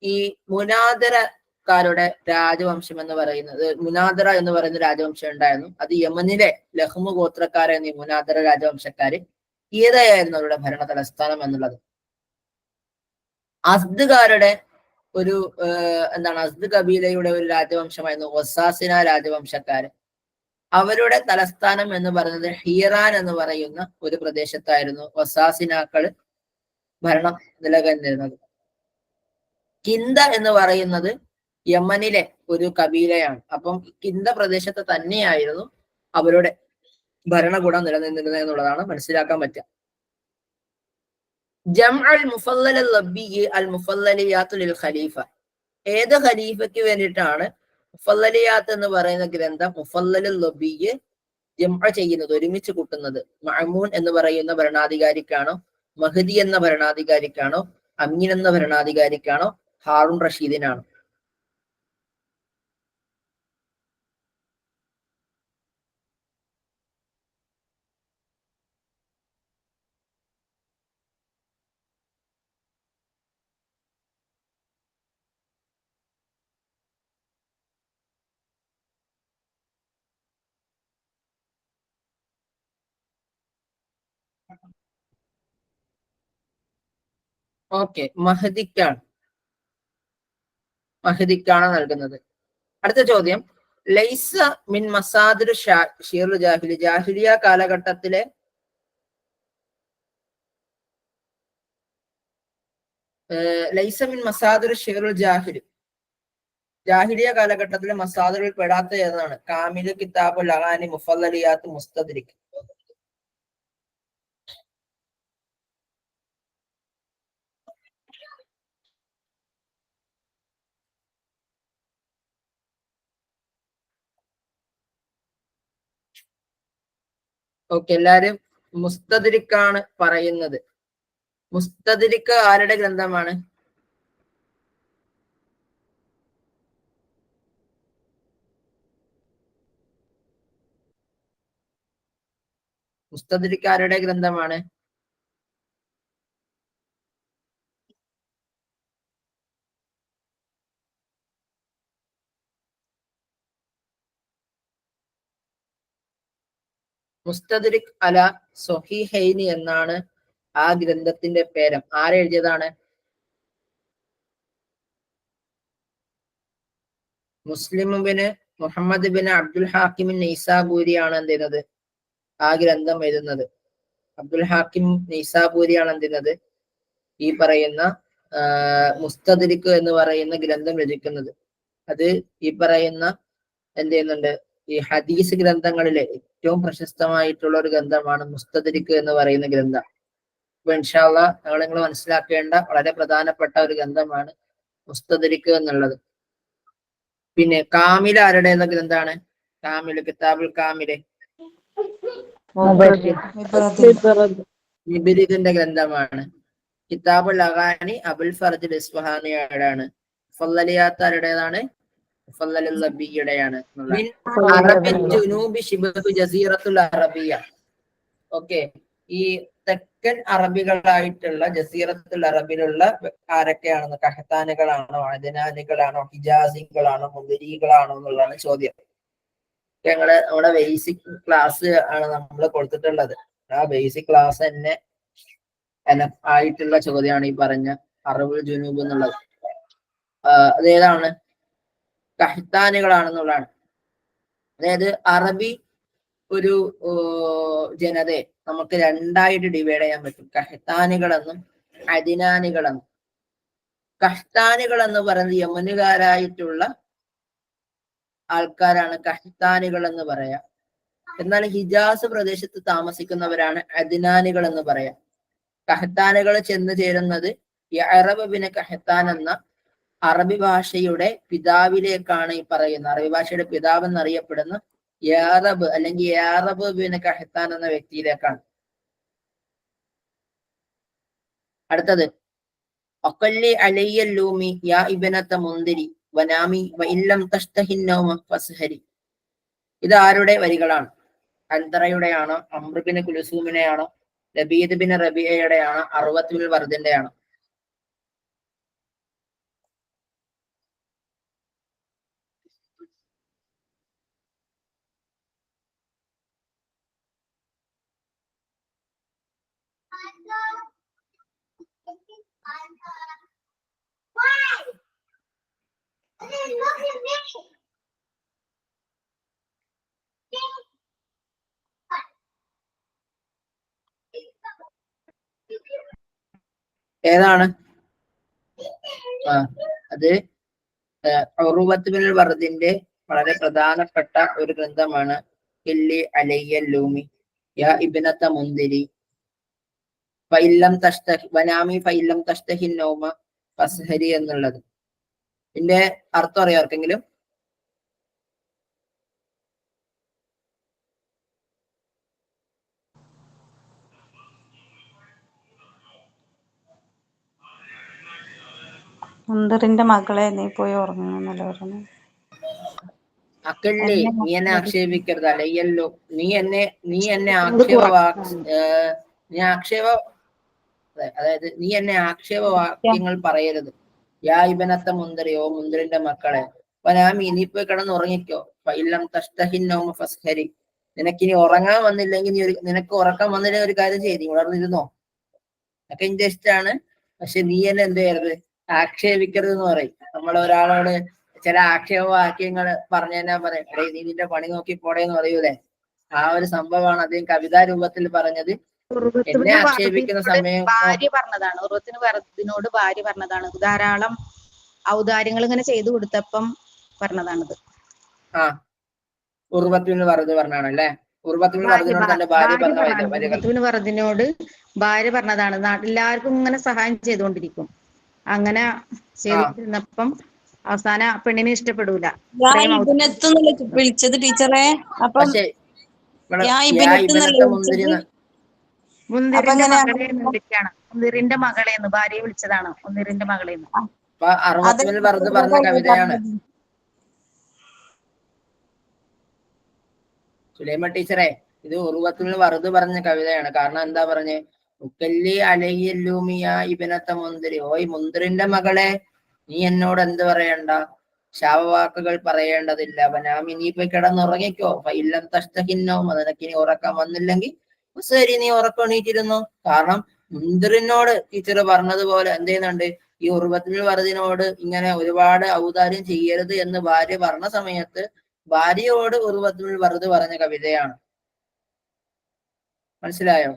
S1: ഈ മുനാദറക്കാരുടെ രാജവംശം എന്ന് പറയുന്നത്, മുനാദറ എന്ന് പറയുന്ന രാജവംശം ഉണ്ടായിരുന്നു. അത് യമനിലെ ലഹ്മു ഗോത്രക്കാരായിരുന്നു ഈ മുനാദറ രാജവംശക്കാര്. ഏതായിരുന്നു അവരുടെ ഭരണ തലസ്ഥാനം എന്നുള്ളത്? അസ്ദുകാരുടെ ഒരു അസ്ദ് കബീലയുടെ ഒരു രാജവംശമായിരുന്നു വസാസിന രാജവംശക്കാര്. അവരുടെ തലസ്ഥാനം എന്ന് പറയുന്നത് ഹീറാൻ എന്ന് പറയുന്ന ഒരു പ്രദേശത്തായിരുന്നു വസാസിനാക്കള് ഭരണം നിലനിന്നിരുന്നത്. കിന്ദ എന്ന് പറയുന്നത് യമനിലെ ഒരു കബീലയാണ്. അപ്പം കിന്ദ പ്രദേശത്ത് തന്നെയായിരുന്നു അവരുടെ ഭരണകൂടം നിലനിന്നിരുന്നത് എന്നുള്ളതാണ് മനസ്സിലാക്കാൻ പറ്റുക. ജംഅൽ മുഫല്ലൽ ലബ്ബിയ്യ് അൽ മുഫല്ലലിയാത്തു ലിൽ ഖലീഫ. ഏത് ഖലീഫയ്ക്ക് വേണ്ടിയിട്ടാണ് മുഫല്ലലിയാത്ത് എന്ന് പറയുന്ന ഗ്രന്ഥം മുഫല്ലൽ ലബ്ബിയ്യ് ജംഅ ചെയ്യുന്നത്, ഒരുമിച്ച് കൂട്ടുന്നത്? മഅമൂൻ എന്ന് പറയുന്ന ഭരണാധികാരിക്കാണോ, മഹദി എന്ന ഭരണാധികാരിക്കാണോ, അമീൻ എന്ന ഭരണാധികാരിക്കാണോ, ഹാറൂൺ റഷീദിനാണോ? ഓക്കെ, മഹദിക്കാണ് നൽകുന്നത്. അടുത്ത ചോദ്യം, ലൈസ മിൻ മസാദിർ ഷിർ ജാഹിലി. ജാഹിലിയ കാലഘട്ടത്തിലെ ലൈസ മിൻ മസാദിർ ഷിർ ജാഹിലി, ജാഹിലിയ കാലഘട്ടത്തിലെ മസാദുകളിൽ പെടാത്ത ഏതാണ്? കാമില്, കിതാബ്, ലഗാനി, മുഫല്ലലിയാത്ത്, മുസ്തദ്രിക്. ഓക്കെ, എല്ലാരും മുസ്തദ്രിക്കാണ് പറയുന്നത്. മുസ്തദ്രിക്ക് ആരുടെ ഗ്രന്ഥമാണ്? മുസ്തദ്രിക്ക് ആരുടെ ഗ്രന്ഥമാണ്? മുസ്തദ്രിക് അല സ്വഹീഹൈനി എന്നാണ് ആ ഗ്രന്ഥത്തിന്റെ പേര്. ആരെഴുതിയതാണ്? Muslim bin Muhammad bin Abdul Hakim നൈസാബൂരിയാണ് എന്ത് ചെയ്യുന്നത്? ആ ഗ്രന്ഥം എഴുതുന്നത്. അബ്ദുൽ ഹാക്കിം നൈസാബൂരിയാണ് എന്ത് ചെയ്യുന്നത്? ഈ പറയുന്ന മുസ്തദ്രിക് എന്ന് പറയുന്ന ഗ്രന്ഥം രചിക്കുന്നത്. അത് ഈ പറയുന്ന എന്ത് ചെയ്യുന്നുണ്ട്, ഈ ഹദീസ് ഗ്രന്ഥങ്ങളിലെ ഏറ്റവും പ്രശസ്തമായിട്ടുള്ള ഒരു ഗ്രന്ഥമാണ് മുസ്തദ്രിക് എന്ന് പറയുന്ന ഗ്രന്ഥം. അപ്പൊ ഇൻഷാ അല്ലാഹ് നിങ്ങൾ മനസ്സിലാക്കേണ്ട വളരെ പ്രധാനപ്പെട്ട ഒരു ഗ്രന്ഥമാണ് മുസ്തദ്രിക് എന്നുള്ളത്. പിന്നെ കാമിൽ ആരുടെ ഗ്രന്ഥമാണ്? കാമിൽ, കിതാബുൽ കാമില് നിബിരിദിന്റെ ഗ്രന്ഥമാണ്. കിതാബുൽ അഗാനി അബുൽ ഫർജ് ഇസ്ഫഹാനിയുടെയാണ്. മുഫല്ലലിയാത്ത് ആരുടേതാണ്? മുഫല്ലലുൽ ലബ്ബിയുടെയാണ്. അറബിൽ ജുനൂബി ശിബഹു ജസീറത്തുൽ അറബിയ. ഓക്കെ, ഈ തെക്കൻ അറബികളായിട്ടുള്ള ജസീറത്തുൽ അറബിലുള്ള ആരൊക്കെയാണെന്ന്? കഹത്താനുകളാണോ, അദ്നാനികളാണോ, ഹിജാസികളാണോ, മുദരികളാണോ എന്നുള്ളതാണ് ചോദ്യം. നമ്മുടെ ബേസിക് ക്ലാസ് ആണ് നമ്മൾ കൊടുത്തിട്ടുള്ളത്. ആ ബേസിക് ക്ലാസ് തന്നെ ആയിട്ടുള്ള ചോദ്യമാണ് ഈ പറഞ്ഞ അറബുൽ ജുനൂബ് എന്നുള്ളത്. അതേതാണ്? കഹത്താനുകളാണെന്നുള്ളതാണ്. അതായത് അറബി ഒരു ജനതയെ നമുക്ക് രണ്ടായിട്ട് ഡിവൈഡ് ചെയ്യാൻ പറ്റും, കഹത്താനികളെന്നും അദിനാനികളെന്നും. കഹത്താനികൾ എന്ന് പറയുന്നത് യമനുകാരായിട്ടുള്ള ആൾക്കാരാണ് കഹത്താനികൾ എന്ന് പറയാം. എന്നാൽ ഹിജാസ് പ്രദേശത്ത് താമസിക്കുന്നവരാണ് അദ്നാനികൾ എന്ന് പറയാം. കഹത്താനുകൾ ചെന്ന് ചേരുന്നത് യഅറബ് ബിൻ കഹത്താൻ എന്ന അറബി ഭാഷയുടെ പിതാവിലേക്കാണ്. ഈ പറയുന്ന അറബി ഭാഷയുടെ പിതാവ് എന്നറിയപ്പെടുന്ന യാറബ് അല്ലെങ്കിൽ യാറബ് ബിൻ കഹത്താൻ എന്ന വ്യക്തിയിലേക്കാണ്. അടുത്തത്, അഖല്ലി അലയ്യ ലൂമി യാ ഇബ്നത മുന്ദിരി വനാമി വഇല്ലം തഷ്തഹിൻ നൗമ ഫസ്ഹരി. ഇത് ആരുടെ വരികളാണ്? അൻതറയുടെയാണോ, അംർ ബിൻ കുൽസൂമിനെയാണോ, ലബീദ് ബിൻ റബിയയുടെയാണ്, അർവത്ത് ബിൻ വർദിന്റെ ആണ്. ഏതാണ്? അത് ഉർവത്ത് ബിൻ വർദിന്റെ വളരെ പ്രധാനപ്പെട്ട ഒരു ഗ്രന്ഥമാണ് ഇല്ലി അലയ്യ ലൂമി യാ ഇബ്നത മുന്ദിരി ഫഇല്ലം തഷ്തഹി വനാമി ഫഇല്ലം തഷ്തഹി നൗമ ഫസ്ഹരി എന്നുള്ളത്. ഇതിന്റെ അർത്ഥം അറിയാം ആർക്കെങ്കിലും?
S3: മുന്തിറിന്റെ മകളെ നീ പോയി ഉറങ്ങുന്നല്ല പറഞ്ഞു.
S1: അക്കല്ലേ, നീ എന്നെ ആക്ഷേപിക്കരുത്. അലയ്യല്ലോ, നീ എന്നെ അതായത് നീ എന്നെ ആക്ഷേപവാക്യങ്ങൾ പറയരുത്. യാ ഇബ്നത മുന്തിരി, ഓ മുന്തിറിന്റെ മക്കളെ. വനാമി, ഇനിയിപ്പോ കിടന്ന് ഉറങ്ങിക്കോ. ഫഇല്ലം തഷ്തഹി നൗമ ഫസ്ഹരി, നിനക്കിനി ഉറങ്ങാൻ വന്നില്ലെങ്കിൽ നിനക്ക് ഉറക്കം വന്നില്ലെങ്കിൽ ഒരു കാര്യം ചെയ്ത് ഉണർന്നിരുന്നോ. ഒക്കെ എന്റെ ഇഷ്ടമാണ്, പക്ഷെ നീ എന്നെ എന്ത് ചെയ്യരുത്, ആക്ഷേപിക്കരുത് എന്ന് പറയും. നമ്മൾ ഒരാളോട് ചില ആക്ഷേപവാക്യങ്ങൾ പറഞ്ഞു തന്നെ പറയാം, അടേ നീ നിന്റെ പണി നോക്കി പോടേന്ന് പറയൂലേ. ആ ഒരു സംഭവമാണ് അദ്ദേഹം കവിതാ രൂപത്തിൽ പറഞ്ഞത്. എന്നെ ആക്ഷേപിക്കുന്ന സമയം
S4: ഭാര്യ പറഞ്ഞതാണ്, ഉർവത്തിന് വറദിനോട് ഭാര്യ പറഞ്ഞതാണ്. ധാരാളം ഔദാര്യങ്ങൾ ഇങ്ങനെ ചെയ്തു കൊടുത്തപ്പം പറഞ്ഞതാണിത്.
S1: ഉർവത്തിന് വറദ് പറഞ്ഞാണല്ലേ. ഉർവത്തിന് വറദിനോട് തന്റെ ഭാര്യ പറഞ്ഞ വരികൾ.
S4: ഉർവത്തിന് വറദിനോട് ഭാര്യ പറഞ്ഞതാണ്. നാട്ടിലെല്ലാവർക്കും ഇങ്ങനെ സഹായം ചെയ്തുകൊണ്ടിരിക്കും. അങ്ങനെ ചെയ്തിരുന്നപ്പം അവസാന പെണ്ണിനെ ഇഷ്ടപ്പെടൂല.
S3: വിളിച്ചത് ടീച്ചറെ. അപ്പം
S4: മുന്തിറിന്റെ മകളെ വിളിക്കാണ്. മുന്തിറിന്റെ മകളെന്ന് ഭാര്യയെ വിളിച്ചതാണ്. മുന്തിറിന്റെ മകളെന്ന്.
S1: അറുപത്തിൽ വറദ് പറഞ്ഞ കവിതയാണ്. സുലൈമ ടീച്ചറെ, ഇത് ഉർവത്തുൽ വറദ് പറഞ്ഞ കവിതയാണ്. കാരണം എന്താ പറഞ്ഞേ? മുക്കല്ലി അലയ്യല്ലൂമിയ ഇബ്നത മുന്തിരി, ഓയ് മുന്തിറിന്റെ മകളെ, നീ എന്നോട് എന്ത് പറയണ്ട, ശാപവാക്കുകൾ പറയേണ്ടതില്ല. വനാമി, നീ പോയി കിടന്നുറങ്ങിക്കോ. ഫഇല്ലം തഷ്തഹിന്നൗമ, നിനക്കിനി ഉറക്കം വന്നില്ലെങ്കിൽ ശരി, നീ ഉറക്കണീറ്റിരുന്നു. കാരണം മുന്തിറിനോട് ടീച്ചർ പറഞ്ഞതുപോലെ എന്ത് ചെയ്യുന്നുണ്ട്, ഈ ഉർവത്തുൽ വറദിനോട് ഇങ്ങനെ ഒരുപാട് ഔദാര്യം ചെയ്യരുത് എന്ന് ഭാര്യ പറഞ്ഞ സമയത്ത് ഭാര്യയോട് ഉർവത്തുൽ വറദ് പറഞ്ഞ കവിതയാണ്. മനസ്സിലായോ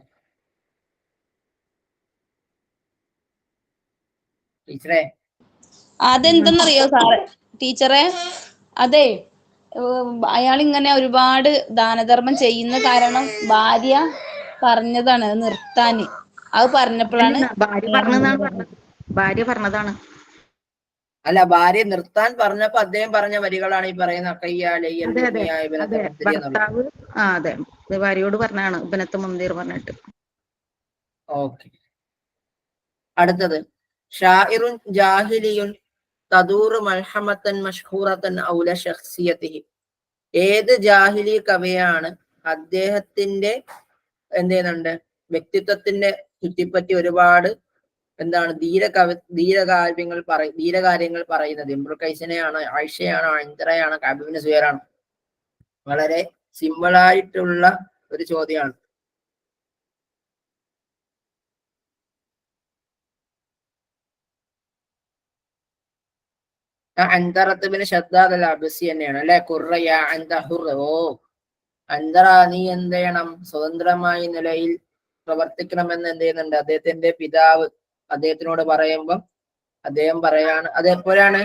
S1: ടീച്ചറെ?
S3: അതെന്തെന്നറിയോ സാറേ ടീച്ചറെ, അതെ അയാൾ ഇങ്ങനെ ഒരുപാട് ദാനധർമ്മം ചെയ്യുന്ന കാരണം ഭാര്യ പറഞ്ഞതാണ് നിർത്താന്. അത് പറഞ്ഞപ്പോഴാണ്
S4: ഭാര്യ പറഞ്ഞതാണ്.
S1: അല്ല, ഭാര്യ നിർത്താൻ പറഞ്ഞപ്പോ അദ്ദേഹം പറഞ്ഞ വരികളാണ് ഈ പറയുന്ന
S4: ഭർത്താവ്. അതെ, ഭാര്യയോട് പറഞ്ഞാണ് ഇബ്നത മുന്തിർ പറഞ്ഞിട്ട്.
S1: ഓക്കെ. അടുത്തത് ഷാഇറുൻ ജാഹിലിയുൻ തദൂറു മൽഹമത്തൻ മഷ്ഹൂറത്തൻ ഔല ശഖ്സിയതിഹി. ഏത് ജാഹിലി കവിയാണ് അദ്ദേഹത്തിന്റെ എന്ത് ചെയ്യുന്നുണ്ട്, വ്യക്തിത്വത്തിന്റെ ചുറ്റിപ്പറ്റി ഒരുപാട് എന്താണ് ധീരകാര്യങ്ങൾ പറയുന്നത്? ഇംറുൽ ഖൈസിനെയാണോ, ആയിഷയാണോ, അൻതറയാണോ, കഅബ് ഇബ്നു സുഹൈറാണോ? വളരെ സിമ്പിളായിട്ടുള്ള ഒരു ചോദ്യമാണ്. അൻതറത്ത് ബിൻ ശദ്ദാദ് അൽ അബ്സി തന്നെയാണ് അല്ലെ. ഖുർറയ അൻത ഹുർ, ഓ അൻതറ, നീ എന്ത് ചെയ്യണം, സ്വതന്ത്രമായ നിലയിൽ പ്രവർത്തിക്കണമെന്ന് എന്ത് ചെയ്യുന്നുണ്ട് അദ്ദേഹത്തിന്റെ പിതാവ് അദ്ദേഹത്തിനോട് പറയുമ്പം അദ്ദേഹം പറയാണ്. അത് എപ്പോഴാണ്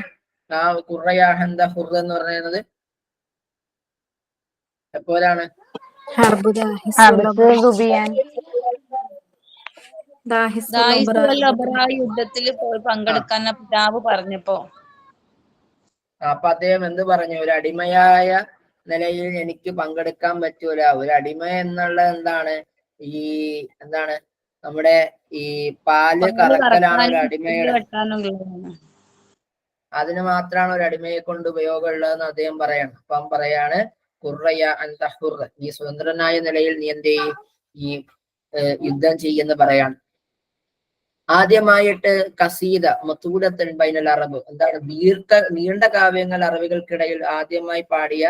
S1: ആ ഖുർറയ അൻത ഹുർ എന്ന് പറയുന്നത്? എപ്പോഴാണ്?
S3: യുദ്ധത്തിൽ പങ്കെടുക്കാൻ പിതാവ് പറഞ്ഞപ്പോ
S1: അപ്പൊ അദ്ദേഹം എന്ത് പറഞ്ഞു? ഒരു അടിമയായ നിലയിൽ എനിക്ക് പങ്കെടുക്കാൻ പറ്റൂല. ഒരു അടിമ എന്നുള്ളത് എന്താണ്? എന്താണ് നമ്മുടെ ഈ പാല് കറക്കലാണ് ഒരു അടിമയുടെ. അതിന് മാത്രമാണ് ഒരു അടിമയെ കൊണ്ട് ഉപയോഗമുള്ളതെന്ന് അദ്ദേഹം പറയണം. അപ്പം പറയാണ് ഖുർറയ അൻത ഹുർ, നീ സ്വതന്ത്രനായ നിലയിൽ നീ എന്ത് ചെയ്യും, ഈ യുദ്ധം ചെയ്യുന്ന പറയാണ്. ആദ്യമായിട്ട് കസീദ മത്തൂലത്തൻ ബൈനൽ അറബ്, എന്താണ് നീണ്ട കാവ്യങ്ങൾ അറബികൾക്കിടയിൽ ആദ്യമായി പാടിയ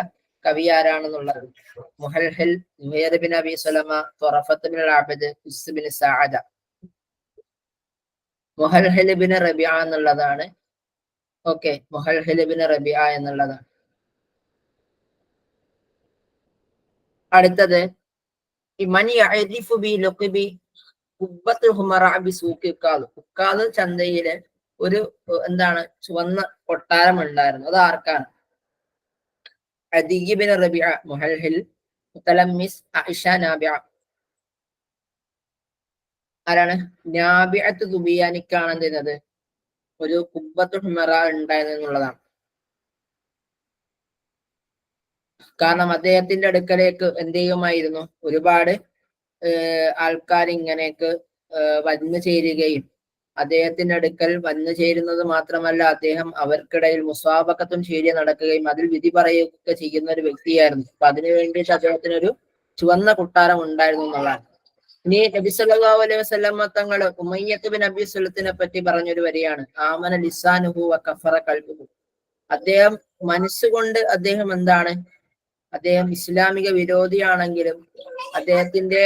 S1: കവി ആരാണെന്നുള്ളത് മുഹൽഹൽ, നുഹൈർ bin Abi Salama, ത്വറഫത്ത് bin Abd, ഖുസ് bin സഅദ. മുഹൽഹൽ bin റബിഅ എന്നുള്ളതാണ്. ഓക്കെ, മുഹൽഹൽ ബിൻ റബിഅ എന്നുള്ളതാണ്. അടുത്തത് ഉക്കാദ് ചന്തയില് ഒരു എന്താണ് ചുവന്ന കൊട്ടാരം ഉണ്ടായിരുന്നു. അത് ആർക്കാണ്? അദിയ് ബിൻ റബിഅ, മുഹൽഹിൽ, മുതലമ്മിസ്, ആയിഷ, നാബിഅ. ആരാണ്? നാബിഅത്ത് ദുബിയാനിക്കാണ് എന്ത് ചെയ്യുന്നത്? ഒരു കുബ്ബത്തുൽ ഹുമറ ഉണ്ടായിരുന്നുള്ളതാണ്. കാരണം അദ്ദേഹത്തിന്റെ അടുക്കലേക്ക് എന്ത് ചെയ്യുമായിരുന്നു? ഒരുപാട് ആൾക്കാർ ഇങ്ങനെയൊക്കെ വന്നു ചേരുകയും അദ്ദേഹത്തിന്റെ അടുക്കൽ വന്നു ചേരുന്നത് മാത്രമല്ല, അദ്ദേഹം അവർക്കിടയിൽ മുസാബക്കത്തും ശരിയ നടക്കുകയും അതിൽ വിധി പറയുകയൊക്കെ ചെയ്യുന്ന ഒരു വ്യക്തിയായിരുന്നു. അപ്പൊ അതിനു വേണ്ടിയിട്ട് അദ്ദേഹത്തിനൊരു ചുവന്ന കൊട്ടാരം ഉണ്ടായിരുന്നു എന്നുള്ളതാണ്. ഇനി നബി സല്ലല്ലാഹു അലൈഹി വസല്ലമ തങ്ങൾ ഉമയ്യത്ത് ബിൻ അബി സുലത്തിനെ പറ്റി പറഞ്ഞൊരു വരിയാണ്, ആമന ലിസാനുഹു വ കഫറ ഖൽബുഹു. അദ്ദേഹം മനസ്സുകൊണ്ട് അദ്ദേഹം എന്താണ്? അദ്ദേഹം ഇസ്ലാമിക വിരോധിയാണെങ്കിലും അദ്ദേഹത്തിന്റെ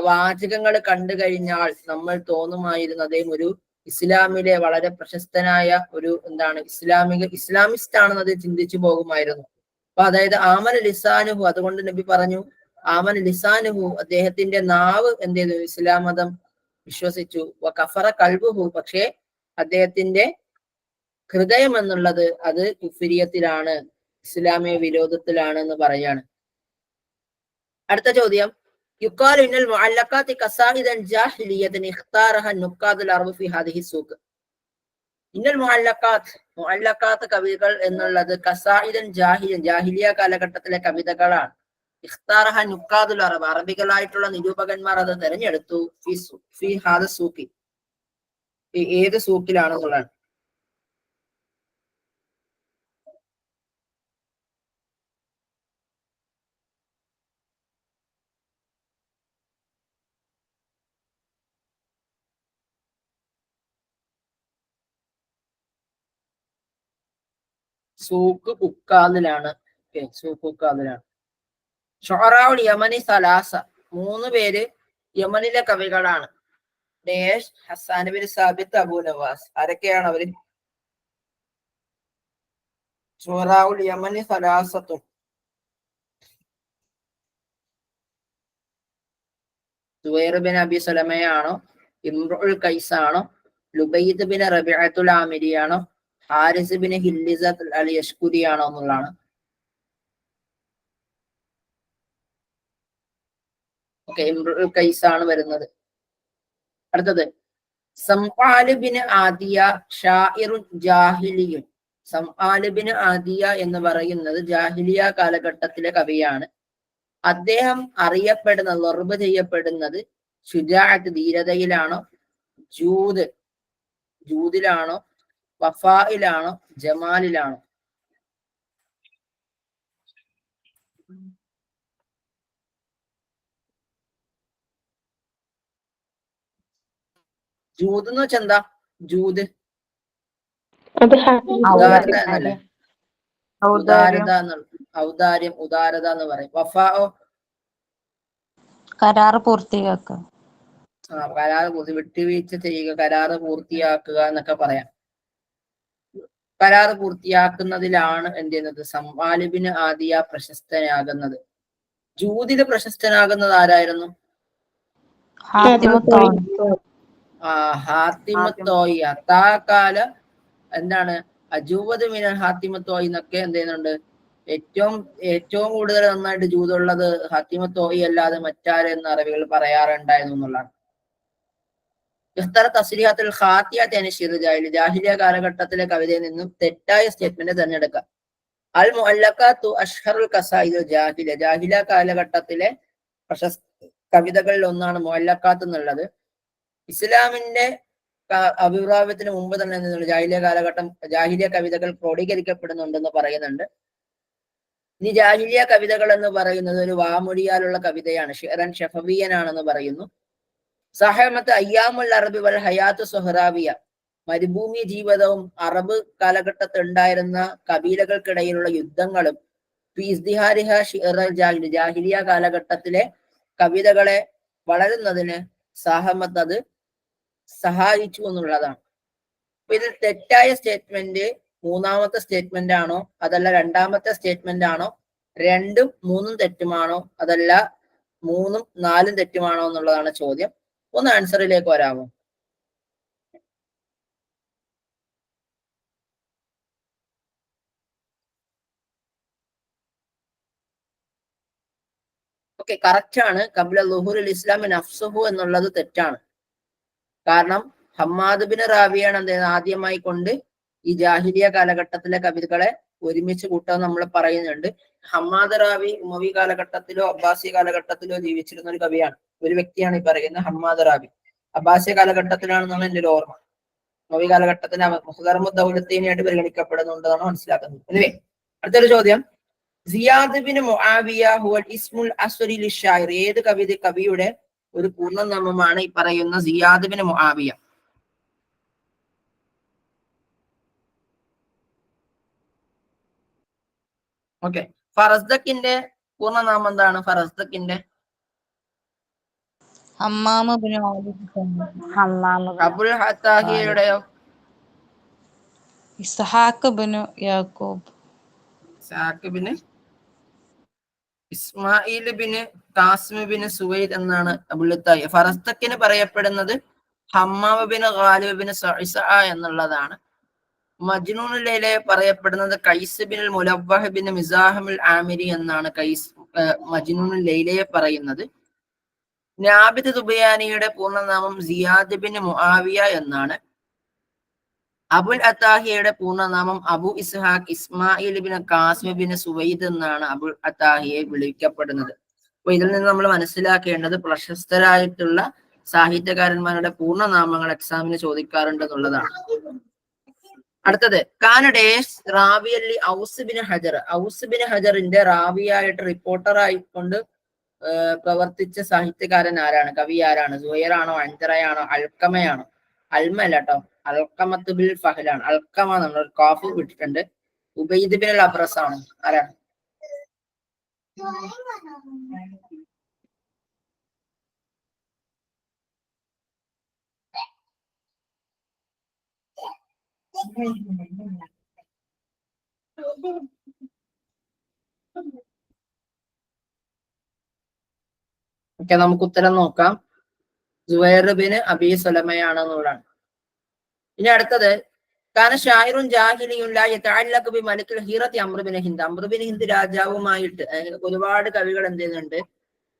S1: വാചകങ്ങൾ കണ്ടു കഴിഞ്ഞാൽ നമ്മൾ തോന്നുമായിരുന്നു അദ്ദേഹം ഒരു ഇസ്ലാമിലെ വളരെ പ്രശസ്തനായ ഒരു എന്താണ് ഇസ്ലാമിസ്റ്റ് ആണെന്ന് അത് ചിന്തിച്ചു പോകുമായിരുന്നു. അപ്പൊ അതായത് ആമന ലിസാനുഹു, അതുകൊണ്ട് നബി പറഞ്ഞു ആമന ലിസാനുഹു, അദ്ദേഹത്തിന്റെ നാവ് എന്ത് ചെയ്തു? ഇസ്ലാം മതം വിശ്വസിച്ചു. കഫറ കൽബുഹു, പക്ഷേ അദ്ദേഹത്തിന്റെ ഹൃദയം എന്നുള്ളത് അത് കുഫ്രിയത്തിലാണ്, ഇസ്ലാമിക വിരോധത്തിലാണ് എന്ന് പറയാണ്. അടുത്ത ചോദ്യം, യുഖാലു ഇന്നൽ മുഅല്ലഖാത്തി ഖസായിദൻ ജാഹിലിയ്യതൻ ഇഖ്താറഹ നുഖാദുൽ അർബ് ഫി ഹാദിഹി സൂഖ്. ഇന്നൽ മുഅല്ലഖാത്ത് കവിതകൾ എന്നുള്ളത് ഖസായിദൻ ജാഹിലിയ കാലഘട്ടത്തിലെ കവിതകളാണ്. ഇഖ്താറഹ നുഖാദുൽ അറബ്, അറബികളായിട്ടുള്ള നിരൂപകന്മാർ അത് തെരഞ്ഞെടുത്തു. ഫി ഹാദ സൂഖി, ഏത് സൂക്കിലാണെന്നുള്ളതാണ്. സൂക്ക് ഉക്കാദിലാണ്. സൂക്ക് ഉക്കാദിലാണ്. ഷുഅറാഉൽ യമനി സലാസ, 3 പേര് യമനിലെ കവികളാണ്. ദേശ്, Hassan bin Thabit, Abu Nawas. ആരൊക്കെയാണ് അവര്? ഷുഅറാഉൽ യമനി സലാസത്തുൻ. സുവൈർ ബിൻ അബി സലമയാണോ? ഇംറുൽ കൈസാണോ? ലുബൈദ് ബിൻ റബിഅത്തുൽ ആമിരിയാണോ? ഹാരിസ് ബിൻ ഹില്ലിസത്ത് അൽ യഷ്കുരിയാണോ എന്നുള്ളതാണ്. ഓക്കെ, ഇംറുൽ കൈസാണ് വരുന്നത്. അടുത്തത് സംആല് ബിൻ ആദിയ ഷാഇറുൻ ജാഹിലിയുൻ. സംആല് ബിൻ ആദിയ എന്ന് പറയുന്നത് ജാഹിലിയ കാലഘട്ടത്തിലെ കവിയാണ്. അദ്ദേഹം അറിയപ്പെടുന്നത്, ലർബ് ചെയ്യപ്പെടുന്നത് ശുജാഅത്ത്, ധീരതയിലാണോ? ജൂദിലാണോ? വഫായിലാണോ? ജമാലിലാണോ? ജൂദ് എന്ന് വെച്ചാൽ എന്താ? ജൂദ് ഉദാരത എന്നല്ലേ? ഉദാരത എന്നുള്ള, ഔദാര്യം, ഉദാരത എന്ന് പറയും. വഫാओ
S2: കരാറ് പൂർത്തിയാക്കുക.
S1: കരാറ് വിട്ടുവീഴ്ച ചെയ്യുക, കരാറ് പൂർത്തിയാക്കുക എന്നൊക്കെ പറയാം. കരാറ് പൂർത്തിയാക്കുന്നതിലാണ് എന്ത് ചെയ്യുന്നത്? സംആല് ബിൻ ആദിയ പ്രശസ്തനാകുന്നത്. ജൂദില് പ്രശസ്തനാകുന്നത് ആരായിരുന്നു? ഹാത്തിമുത്തോയി. അത്താകാല എന്താണ് അജൂവദ് മിനൽ ഹാത്തിമുത്തോയി എന്നൊക്കെ എന്ത് ചെയ്യുന്നുണ്ട്? ഏറ്റവും കൂടുതൽ നന്നായിട്ട് ജൂതുള്ളത് ഹാത്തിമുത്തോയി അല്ലാതെ മറ്റാരെന്ന് അറബികൾ പറയാറുണ്ടായിരുന്നു എന്നുള്ളതാണ്. ജാഹിലിയ കാലഘട്ടത്തിലെ കവിതയിൽ നിന്നും തെറ്റായ സ്റ്റേറ്റ്മെന്റ് തിരഞ്ഞെടുക്കുക. അൽ മുഅല്ലഖാത്തു അഷ്ഹറുൽ ഖസായിദ് ജാഹിലിയ, ജാഹിലിയ കാലഘട്ടത്തിലെ പ്രശസ്ത കവിതകളിൽ ഒന്നാണ് മുഅല്ലഖാത്ത് എന്നുള്ളത്. ഇസ്ലാമിന്റെ അഭിപ്രായത്തിന് മുമ്പ് തന്നെ ജാഹിലിയ കവിതകൾ ക്രോഡീകരിക്കപ്പെടുന്നുണ്ടെന്ന് പറയുന്നുണ്ട്. ഇനി ജാഹിലിയ കവിതകൾ എന്ന് പറയുന്നത് ഒരു വാമൊഴിയാലുള്ള കവിതയാണ്. ഷിഅറൻ ഷഫവിയനാണെന്ന് പറയുന്നു. സഹമത്ത് അയ്യാമുൽ അറബി വൽ ഹയാത്ത് സുഹറാവിയ, മരുഭൂമി ജീവിതവും അറബ് കാലഘട്ടത്തിൽ ഉണ്ടായിരുന്ന കബീലകൾക്കിടയിലുള്ള യുദ്ധങ്ങളും ജാഹിലിയ കാലഘട്ടത്തിലെ കവിതകളെ വളരുന്നതിന് സഹമത്ത് അത് സഹായിച്ചു എന്നുള്ളതാണ്. അപ്പൊ ഇതിൽ തെറ്റായ സ്റ്റേറ്റ്മെന്റ് മൂന്നാമത്തെ സ്റ്റേറ്റ്മെന്റ് ആണോ, അതല്ല രണ്ടാമത്തെ സ്റ്റേറ്റ്മെന്റ് ആണോ, രണ്ടും മൂന്നും തെറ്റുമാണോ, അതല്ല മൂന്നും നാലും തെറ്റുമാണോ എന്നുള്ളതാണ് ചോദ്യം. ഒന്ന് ആൻസറിലേക്ക് വരാമോ? ഓക്കെ, കറക്റ്റ് ആണ്. കബില ലുഹുറുൽ ഇസ്ലാമി നഫ്സുഹു എന്നുള്ളത് തെറ്റാണ്. കാരണം ഹമ്മാദ് ബിൻ റാബിയാണ് എന്ത് ആദ്യമായി കൊണ്ട് ഈ ജാഹിലിയ കാലഘട്ടത്തിലെ കവിതകളെ ഒരുമിച്ച് കൂട്ടാൻ നമ്മൾ പറയുന്നുണ്ട്. ഹമ്മാദ് റാബി ഉമവി കാലഘട്ടത്തിലോ അബ്ബാസി കാലഘട്ടത്തിലോ ജീവിച്ചിരുന്ന ഒരു കവിയാണ്, ഒരു വ്യക്തിയാണ് ഈ പറയുന്നത് ഹമ്മാദ് റാബി. അബ്ബാസി കാലഘട്ടത്തിലാണെന്നാണ് എൻ്റെ ഒരു ഓർമ്മ. ഉമവി കാലഘട്ടത്തിൽ മുഖദർമുദ്ദൗലത്തീനായിട്ട് പരിഗണിക്കപ്പെടുന്നുണ്ടെന്നാണ് മനസ്സിലാക്കുന്നത്. അല്ലേ? അടുത്തൊരു ചോദ്യം, സിയാദ് ബിൻ മുആവിയ ഹുവൽ ഇസ്മുൽ അസ്വരി ലിശായിർ, ഏത് കവിയുടെ ഒരു പൂർണ്ണനാമമാണ് ഈ പറയുന്ന സിയാദ് ബിൻ മുആവിയ? ഓക്കെ, ഫറസ്ദക്കിന്റെ പൂർണ്ണനാമം എന്താണ്? ഫറസ്ദക്കിന്റെ അബുൽ ഹത്താഹിയുടെയോ?
S3: Ishaq bin Yaqub.
S1: Ishaq bin Ismail bin Qasim bin Suwaid എന്നാണ് അബുൽ ഹത്താഹി. ഫറസ്ദക്കിന് പറയപ്പെടുന്നത് Hammam bin Ghalib bin Sasa എന്നുള്ളതാണ്. മജ്നൂനുൽ ലൈല പറയപ്പെടുന്നത് കൈസ് ബിൻ മുലവ്വഹ് ബിൻ മിസാഹമുൽ ആമിരി എന്നാണ് മജ്നൂനുൽ ലൈലയെ പറയുന്നത്. നാബിദ് ദുബയാനിയുടെ പൂർണ്ണനാമം സിയാദ് ബിൻ മുആവിയ എന്നാണ്. അബുൽ അത്താഹിയുടെ പൂർണ്ണനാമം Abu Ishaq Ismail bin Qasim bin Suwaid എന്നാണ് അബുൽ അത്താഹിയെ വിളിക്കപ്പെടുന്നത്. അപ്പൊ ഇതിൽ നിന്ന് നമ്മൾ മനസ്സിലാക്കേണ്ടത് പ്രശസ്തരായിട്ടുള്ള സാഹിത്യകാരന്മാരുടെ പൂർണ്ണനാമങ്ങൾ എക്സാമിന് ചോദിക്കാറുണ്ട് എന്നുള്ളതാണ്. അടുത്തത്, കാനഡേസ് റാവിയല്ലി ഔസ് ബിൻ ഹജർ, ഔസ് ബിൻ ഹജറിന്റെ റാവിയായിട്ട് റിപ്പോർട്ടറായിക്കൊണ്ട് പ്രവർത്തിച്ച സാഹിത്യകാരൻ ആരാണ്? കവി ആരാണ്? സുഹൈറാണോ, അൻതറയാണോ, അൽക്കമയാണോ? അൽമ അല്ല കേട്ടോ, അൽക്കമത്ത് ബിൽ ഫഹലാണ്. അൽക്കമ നമ്മൾ കാഫ് വിട്ടിട്ടുണ്ട്. ഉബൈദ് ബിൻ അൽ അബ്രസ് ആണ്. ആരാണ്? ഓക്കെ, നമുക്ക് ഉത്തരം നോക്കാം. സുഹൈർ ബിൻ അബി സലമയാണെന്നുള്ളതാണ്. ഇനി അടുത്തത്, കാരണം ഷായിറുൻ ജാഹിലിയുൻ ലാ യതഅല്ലഖു ബി മലിക്കിൽ ഹീറത്തി Amr bin Hind, Amr bin Hind രാജാവുമായിട്ട് ഒരുപാട് കവികൾ എന്ത് ചെയ്യുന്നുണ്ട്?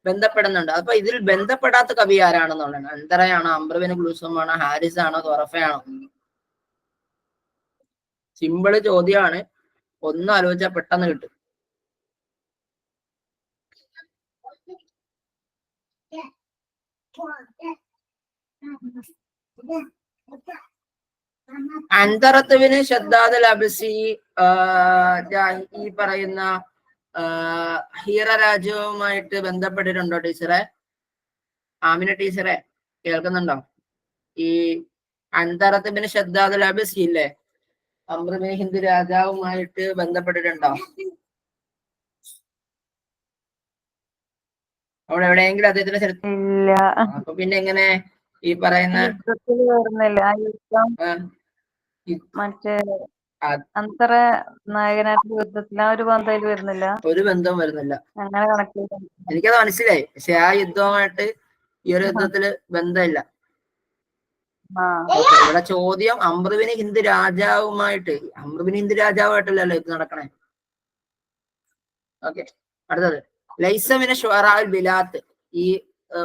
S1: ബന്ധപ്പെടുന്നുണ്ട്. അപ്പൊ ഇതിൽ ബന്ധപ്പെടാത്ത കവി ആരാണെന്നുള്ളതാണ്. അന്തറയാണോ, അംർ ബിൻ കുൽസുമാണോ, ഹാരിസ് ആണോ, തൊറഫയാണോ? സിമ്പിള് ചോദ്യമാണ്, ഒന്ന് ആലോചിച്ചാൽ പെട്ടെന്ന് കിട്ടും. അന്തറത്തുവിന് ഷദ്ദാദ് അബ്സി ഈ പറയുന്ന ഹീറ രാജ്യവുമായിട്ട് ബന്ധപ്പെട്ടിട്ടുണ്ടോ ടീച്ചറെ? ആമിന ടീച്ചറെ കേൾക്കുന്നുണ്ടോ? ഈ അന്തറത്തുവിന് ഷദ്ദാദ് അബ്സി ഇല്ലേ, അംർ ബിൻ ഹിന്ദ് രാജാവുമായിട്ട് ബന്ധപ്പെട്ടിട്ടുണ്ടോ? അവിടെ എവിടെയെങ്കിലും അദ്ദേഹത്തിന്റെ ചരിത്രം? അപ്പൊ പിന്നെ എങ്ങനെ ഈ പറയുന്ന
S2: മറ്റേ അന്തറ നായകനായിട്ട് യുദ്ധത്തിൽ ആ ഒരു ബന്ധം വരുന്നില്ല,
S1: ഒരു ബന്ധവും വരുന്നില്ല.
S2: അങ്ങനെ കണക്ട് ചെയ്ത
S1: എനിക്കത് മനസ്സിലായി, പക്ഷെ ആ യുദ്ധവുമായിട്ട് ഈ ഒരു യുദ്ധത്തില് ബന്ധമില്ല. ഇവിടെ ചോദ്യം അംർ ബിൻ ഹിന്ദ് രാജാവുമായിട്ട്, അംർ ബിൻ ഹിന്ദ് രാജാവായിട്ടല്ലല്ലോ ഇത് നടക്കണേ. ഓക്കെ, അടുത്തത്, ലൈസമിന് ഷുഅറാഉൽ ബിലാത്ത്, ഈ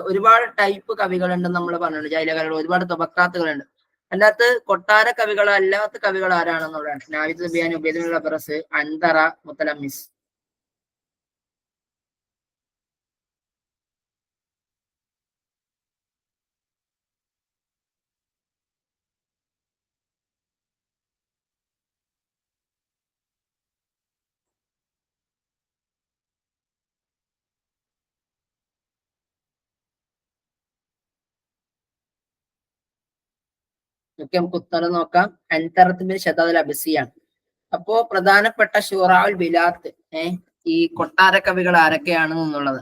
S1: ഒരുപാട് ടൈപ്പ് കവികളുണ്ടെന്ന് നമ്മൾ പറഞ്ഞിട്ടുണ്ട്. ജൈലകലകൾ ഒരുപാട് തബക്കാത്തുകളുണ്ട്. അല്ലാത്ത കൊട്ടാര കവികൾ അല്ലാത്ത കവികൾ ആരാണെന്നുള്ളതാണ്. നാവിദ് സുബിയാൻ, ഉബൈദുൽ ബിൻ അബ്രസ്, അൻതറ, മുത്തലമ്മിസ്. ഒക്കെ നമുക്ക് ഉത്തരം നോക്കാം. അൻതറത്ത് ഷദാദുൽ അബ്സിയാണ്. അപ്പോ പ്രധാനപ്പെട്ട ഷുറാഉൽ ബിലാത്ത് ഈ കൊട്ടാര കവികൾ ആരൊക്കെയാണെന്നുള്ളത്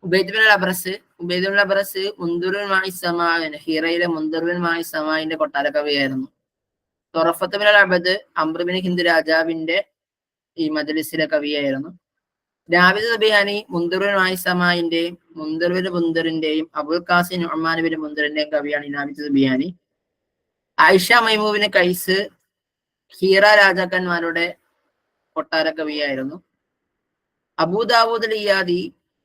S1: ഉബൈദുൽ അബ്രസ് മുൻദിറുൽ മായി സമാഇന് ഹിറയിലെ മുൻദിറുൽ മായി സമാഇന്റെ കൊട്ടാര കവിയായിരുന്നു. തൊറഫത്ത് ബിൻ അൽ അബദ് അംർ ബിൻ ഹിന്ദ് രാജാവിന്റെ ഈ മജ്ലിസിലെ കവിയായിരുന്നു. നാബിദ് സുബിയാനി മുൻദിറുൽ മായി സമാഇന്റെയും മുൻദിറുൽ മുൻദിറിന്റെയും അബുൽ ഖാസിം നുഅ്മാൻ ബിൻ മുൻദിറിന്റെയും കവിയാണ് നാബിദ് സുബിയാനി. ആയിഷ മൈമൂബിന് കൈസ് ഹീറ രാജാക്കന്മാരുടെ കൊട്ടാര കവിയായിരുന്നു. അബൂദാവൂദ് ഇയാദി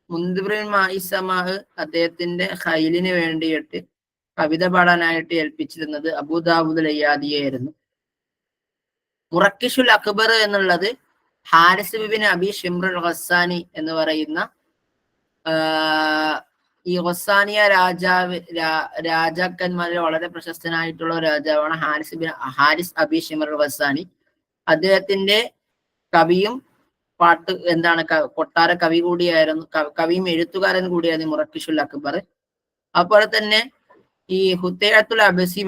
S1: മുൻദിറുൽ മായി സമാഅ് അദ്ദേഹത്തിന്റെ ഖൈലിന് വേണ്ടിയിട്ട് കവിത പാടാനായിട്ട് ഏൽപ്പിച്ചിരുന്നത് അബൂദാവൂദ് ഇയാദിയായിരുന്നു. മുറക്കിഷുൽ അക്ബർ എന്നുള്ളത് ഹാരിസ് ബിൻ അബി ഷിംറുൽ ഖസ്സാനി എന്ന് പറയുന്ന ഈ ഖസ്സാനിയ രാജാക്കന്മാരിൽ വളരെ പ്രശസ്തനായിട്ടുള്ള രാജാവാണ് ഹാരിസ് അബി ഷിംറുൽ ഖസ്സാനി. അദ്ദേഹത്തിന്റെ കവിയും കൊട്ടാര കവി കൂടിയായിരുന്നു, കവിയും എഴുത്തുകാരൻ കൂടിയായിരുന്നു മുറക്കിഷുൽ അക്ബർ. അതുപോലെ തന്നെ ഈ ഹുത്തൈഅത്തുൽ അബ്സി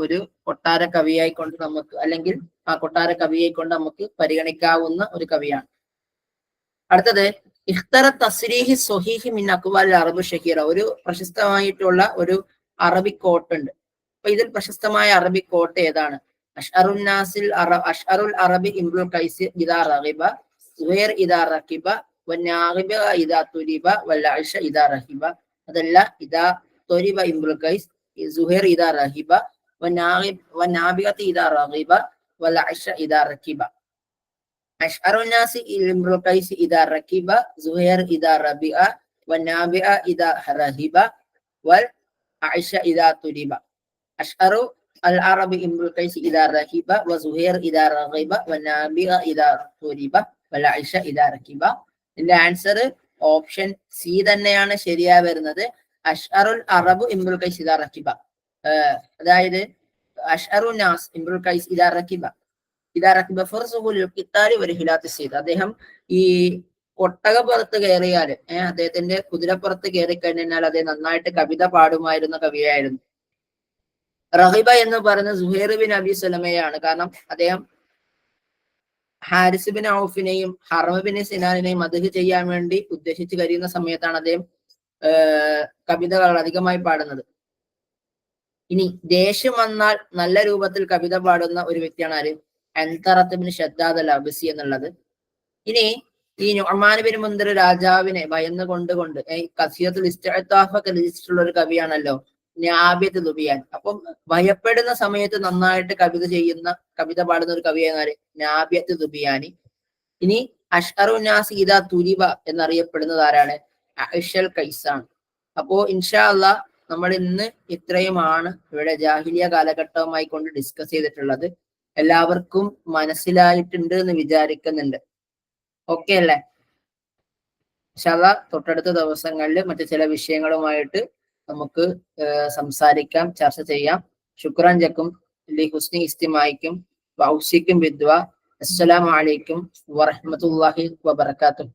S1: ഒരു കൊട്ടാര കവിയായി കൊണ്ട് നമുക്ക്, അല്ലെങ്കിൽ ആ കൊട്ടാര കവിയായി കൊണ്ട് നമുക്ക് പരിഗണിക്കാവുന്ന ഒരു കവിയാണ്. അടുത്തത് ഇഖ്തറ തസ്രീഹി സ്വഹീഹി മിൻ അഖ്വാൽ അറബ് ഷഹീറ, ഒരു പ്രശസ്തമായിട്ടുള്ള ഒരു അറബിക് കോട്ട് ഉണ്ട്. അപ്പൊ ഇതിൽ പ്രശസ്തമായ അറബിക് കോട്ട് ഏതാണ്? അഷ്അറുൽ അറബി ഇംറുൽ ഖൈസ് ഇദാ റഗിബ സുഹൈർ ഇദാ റകിബ വനാഗിബ ഇദാ തുരിബ വൽഅയിഷ ഇദാ റഹിബ. അതല്ല, ഇദാ തുരിബ ഇംറുൽ ഖൈസ് സുഹൈർ ഇദാ റഹിബ വനാബിഗത ഇദാ റഗിബ വൽഅയിഷ ഇദാ റകിബ. അഷ്അറുൻ നാസി ഇംറുൽ ഖൈസ് ഇദാ റകിബ സുഹൈർ ഇദാ റബിഅ വനാബിഅ ഇദാ റഹിബ വൽഅയിഷ ഇദാ തുരിബ. അഷ്അറു العرب امرؤ القيس اذا ركب وزهير اذا رغب والنابغ اذا ترب والعيش اذا ركب. ഇതിന്റെ ആൻസർ ഓപ്ഷൻ സി തന്നെയാണ് ശരിയായി വരുന്നത്. അഷ്അറുൽ അറബ് ഇംറുൽ ഖൈസ് ഇദാ റകിബ, അതായത് അഷ്അറുൻ നാസ് ഇംറുൽ ഖൈസ് ഇദാ റകിബ ഫർസുഹുൽ ഖിത്താരി വൽഹിലാത്ത് സീദ്. അദ്ദേഹം ഈ ഒട്ടകപ്പുറത്ത് കയറിയാൽ, അദ്ദേഹത്തിന്റെ കുതിരപ്പുറത്ത് കയറി കഴിഞ്ഞാൽ അദ്ദേഹം നന്നായിട്ട് കവിത പാടുമായിരുന്ന കവിയായിരുന്നു. റഹിബ എന്ന് പറയുന്ന സുഹൈർ ബിൻ അബി സലമയാണ്. കാരണം അദ്ദേഹം ഹാരിസ് ബിൻ ഔഫിനെയും ഹറമ ബിൻ സിനാനിനെയും മദ്ഹ് ചെയ്യാൻ വേണ്ടി ഉദ്ദേശിച്ച് കഴിയുന്ന സമയത്താണ് അദ്ദേഹം കവിതകൾ അധികമായി പാടുന്നത്. ഇനി ദേഷ്യം വന്നാൽ നല്ല രൂപത്തിൽ കവിത പാടുന്ന ഒരു വ്യക്തിയാണ് ആര്? അൻതറത്ത് ബിൻ ഷദ്ദാദ് അൽ അബ്സി എന്നുള്ളത്. ഇനി ഈ നുഅ്മാൻ ബിൻ മുൻദിർ രാജാവിനെ ഭയന്ന് കൊണ്ട് ഖസീദത്തുൽ ഇസ്തിഅതാഫ് ഒക്കെ രചിച്ചിട്ടുള്ള ഒരു കവിയാണല്ലോ നാബിയത്ത് ദുബിയാൻ. അപ്പം ഭയപ്പെടുന്ന സമയത്ത് നന്നായിട്ട് കവിത പാടുന്ന ഒരു കവിയാണ് നാബിയത്ത് ദുബിയാനി. ഇനി അഷ്അറുൻ നാസി ഇദാ തുരിബ എന്നറിയപ്പെടുന്നത് ആരാണ്? അഇഷൽ ഖൈസാണ്. അപ്പോ ഇൻഷാ അല്ലാഹ് നമ്മൾ ഇന്ന് ഇത്രയുമാണ് ഇവിടെ ജാഹിലിയ കാലഘട്ടവുമായി കൊണ്ട് ഡിസ്കസ് ചെയ്തിട്ടുള്ളത്. എല്ലാവർക്കും മനസ്സിലായിട്ടുണ്ട് എന്ന് വിചാരിക്കുന്നുണ്ട്. ഓക്കെ അല്ലേ? ഇൻഷാ അല്ലാഹ് തൊട്ടടുത്ത ദിവസങ്ങളിൽ മറ്റു ചില വിഷയങ്ങളുമായിട്ട് നമുക്ക് സംസാരിക്കാം, ചർച്ച ചെയ്യാം. ശുക്രാൻ ലക്കും ലി ഹുസ്നി ഇസ്തിമാഇക്കും വൗസിക്കും ബിദ്വ. അസ്സലാമു അലൈക്കും വറഹ്മത്തുള്ളാഹി വബറകാതുഹു.